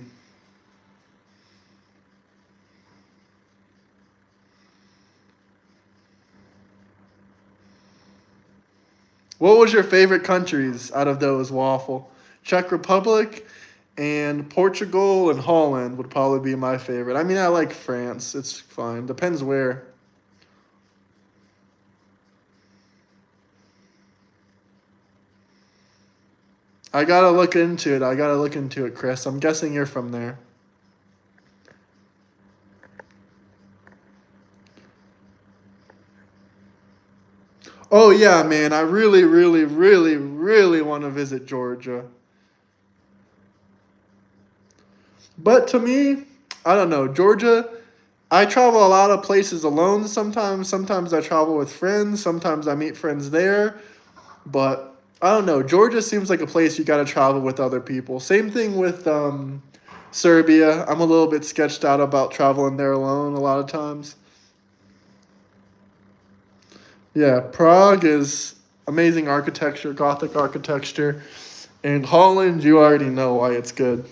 What was your favorite countries out of those, Waffle? Czech Republic and Portugal and Holland would probably be my favorite. I mean, I like France. It's fine. Depends where. I gotta look into it. I gotta look into it, Chris. I'm guessing you're from there. Oh, yeah, man. I really, really, really, really want to visit Georgia. But to me, I don't know. Georgia, I travel a lot of places alone sometimes. Sometimes I travel with friends. Sometimes I meet friends there. But I don't know. Georgia seems like a place you got to travel with other people. Same thing with Serbia. I'm a little bit sketched out about traveling there alone a lot of times. Yeah, Prague is amazing architecture, Gothic architecture. And Holland, you already know why it's good.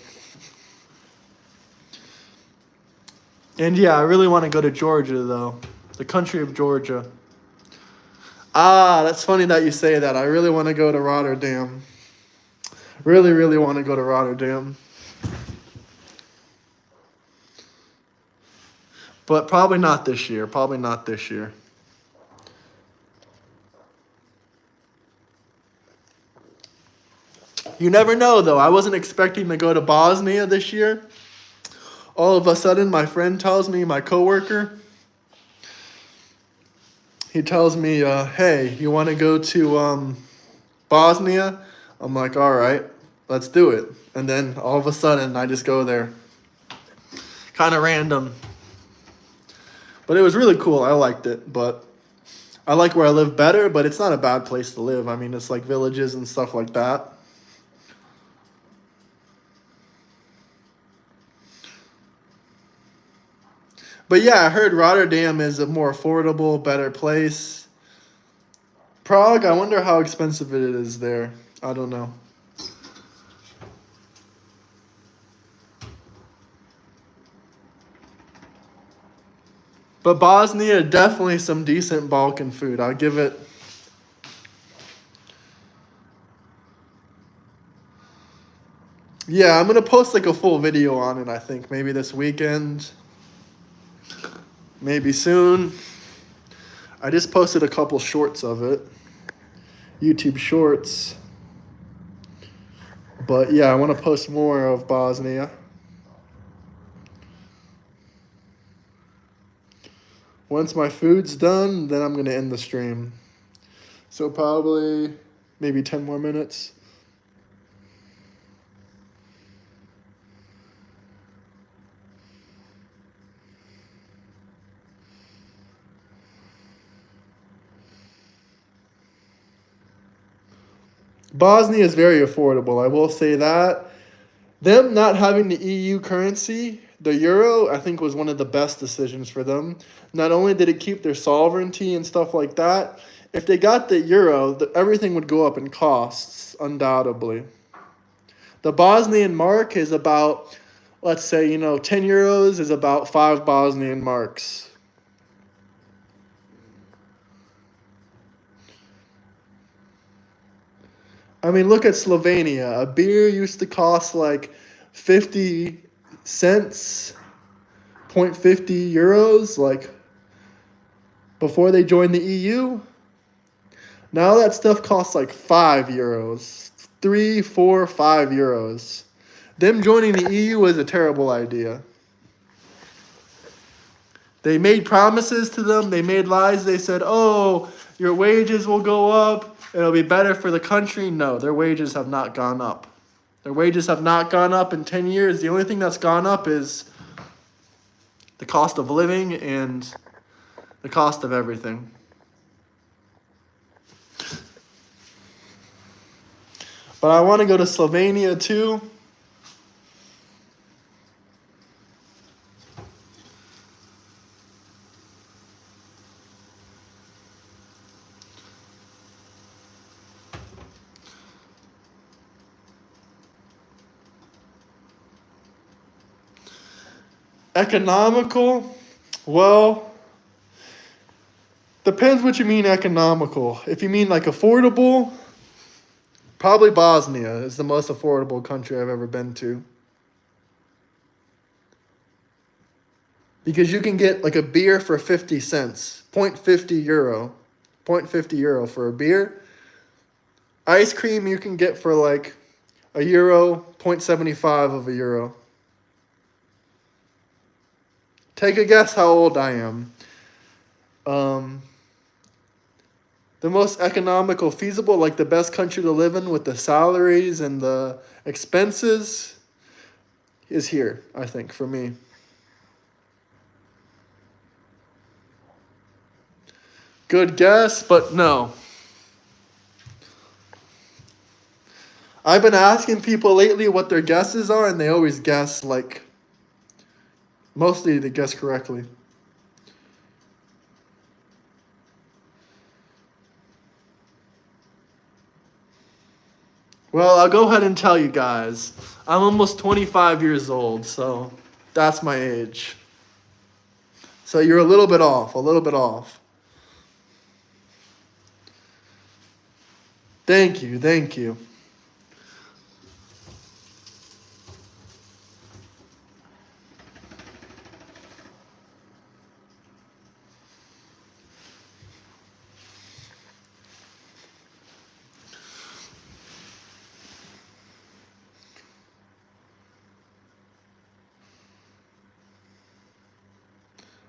And yeah, I really want to go to Georgia, though. The country of Georgia. Ah, that's funny that you say that. I really want to go to Rotterdam. Really, really want to go to Rotterdam. But probably not this year. Probably not this year. You never know, though. I wasn't expecting to go to Bosnia this year. All of a sudden, my friend tells me, my coworker, he tells me, hey, you want to go to Bosnia? I'm like, all right, let's do it. And then all of a sudden, I just go there. Kind of random. But it was really cool. I liked it. But I like where I live better, but it's not a bad place to live. I mean, it's like villages and stuff like that. But yeah, I heard Rotterdam is a more affordable, better place. Prague, I wonder how expensive it is there. I don't know. But Bosnia, definitely some decent Balkan food. I'll give it. Yeah, I'm gonna post like a full video on it, I think. Maybe this weekend. Maybe soon. I just posted a couple shorts of it. YouTube shorts. But yeah, I want to post more of Bosnia. Once my food's done, then I'm gonna end the stream. So probably maybe 10 more minutes. Bosnia is very affordable, I will say that. Them not having the EU currency, the euro, I think was one of the best decisions for them. Not only did it keep their sovereignty and stuff like that, if they got the euro, everything would go up in costs, undoubtedly. The Bosnian mark is about, let's say, 10 euros is about 5 Bosnian marks. I mean, look at Slovenia. A beer used to cost like 50 cents, 0.50 euros, like before they joined the EU. Now that stuff costs like 5 euros. 3, 4, 5 euros. Them joining the EU was a terrible idea. They made promises to them, they made lies. They said, oh, your wages will go up, it'll be better for the country. No, their wages have not gone up. Their wages have not gone up in 10 years. The only thing that's gone up is the cost of living and the cost of everything. But I want to go to Slovenia too. Economical? Well, depends what you mean economical. If you mean like affordable, probably Bosnia is the most affordable country I've ever been to. Because you can get like a beer for 50 cents, 0.50 euro, 0.50 euro for a beer. Ice cream you can get for like a euro, 0.75 of a euro. Take a guess how old I am. The most economical, feasible, like the best country to live in with the salaries and the expenses is here, I think, for me. Good guess, but no. I've been asking people lately what their guesses are, and they always guess, like, mostly they guess correctly. Well, I'll go ahead and tell you guys. I'm almost 25 years old, so that's my age. So you're a little bit off, a little bit off. Thank you, thank you.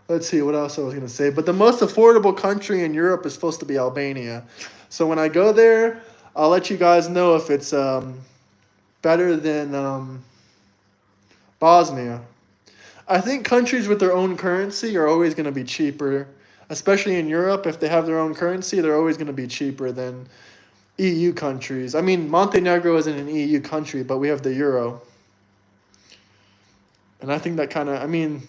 Let's see what else I was going to say. But the most affordable country in Europe is supposed to be Albania. So when I go there, I'll let you guys know if it's better than Bosnia. I think countries with their own currency are always going to be cheaper, especially in Europe. If they have their own currency, they're always going to be cheaper than EU countries. I mean, Montenegro isn't an EU country, but we have the euro. And I think that kind of, I mean,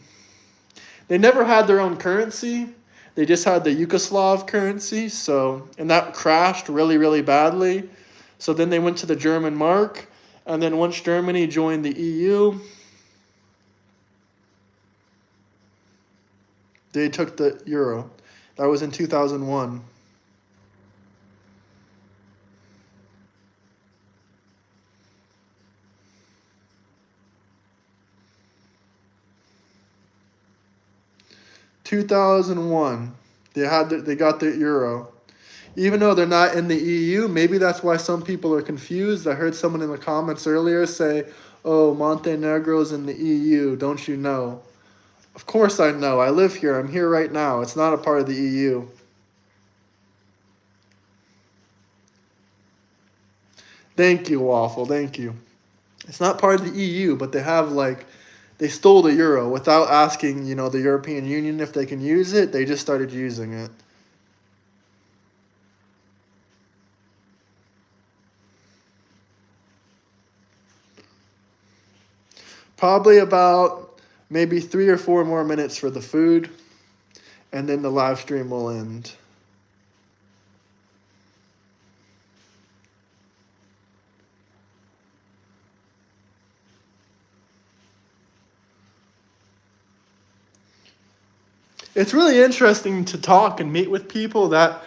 they never had their own currency. They just had the Yugoslav currency. So, and that crashed really, really badly. So then they went to the German mark. And then once Germany joined the EU, they took the euro. That was in 2001. They got the euro. Even though they're not in the EU, maybe that's why some people are confused. I heard someone in the comments earlier say, "Oh, Montenegro's in the EU, don't you know?" Of course I know. I live here. I'm here right now. It's not a part of the EU. Thank you, Waffle. Thank you. It's not part of the EU, but they have like they stole the euro without asking, the European Union if they can use it. They just started using it. Probably about maybe 3 or 4 more minutes for the food, and then the live stream will end. It's really interesting to talk and meet with people that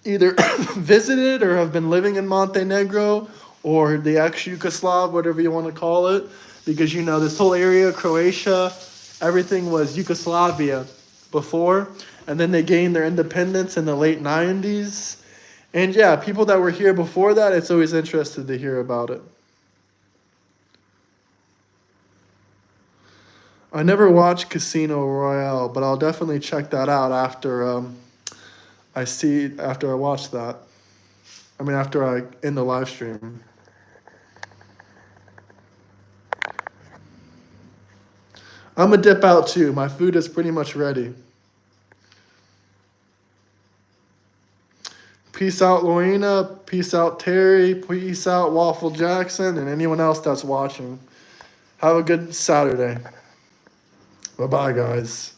either visited or have been living in Montenegro or the ex-Yugoslav, whatever you want to call it, because this whole area, Croatia, everything was Yugoslavia before, and then they gained their independence in the late 90s. And yeah, people that were here before that, it's always interesting to hear about it. I never watched Casino Royale, but I'll definitely check that out after after I watch that. I mean, after I end the live stream. I'm gonna dip out too. My food is pretty much ready. Peace out, Lorena. Peace out, Terry. Peace out, Waffle Jackson, and anyone else that's watching. Have a good Saturday. Bye-bye, guys.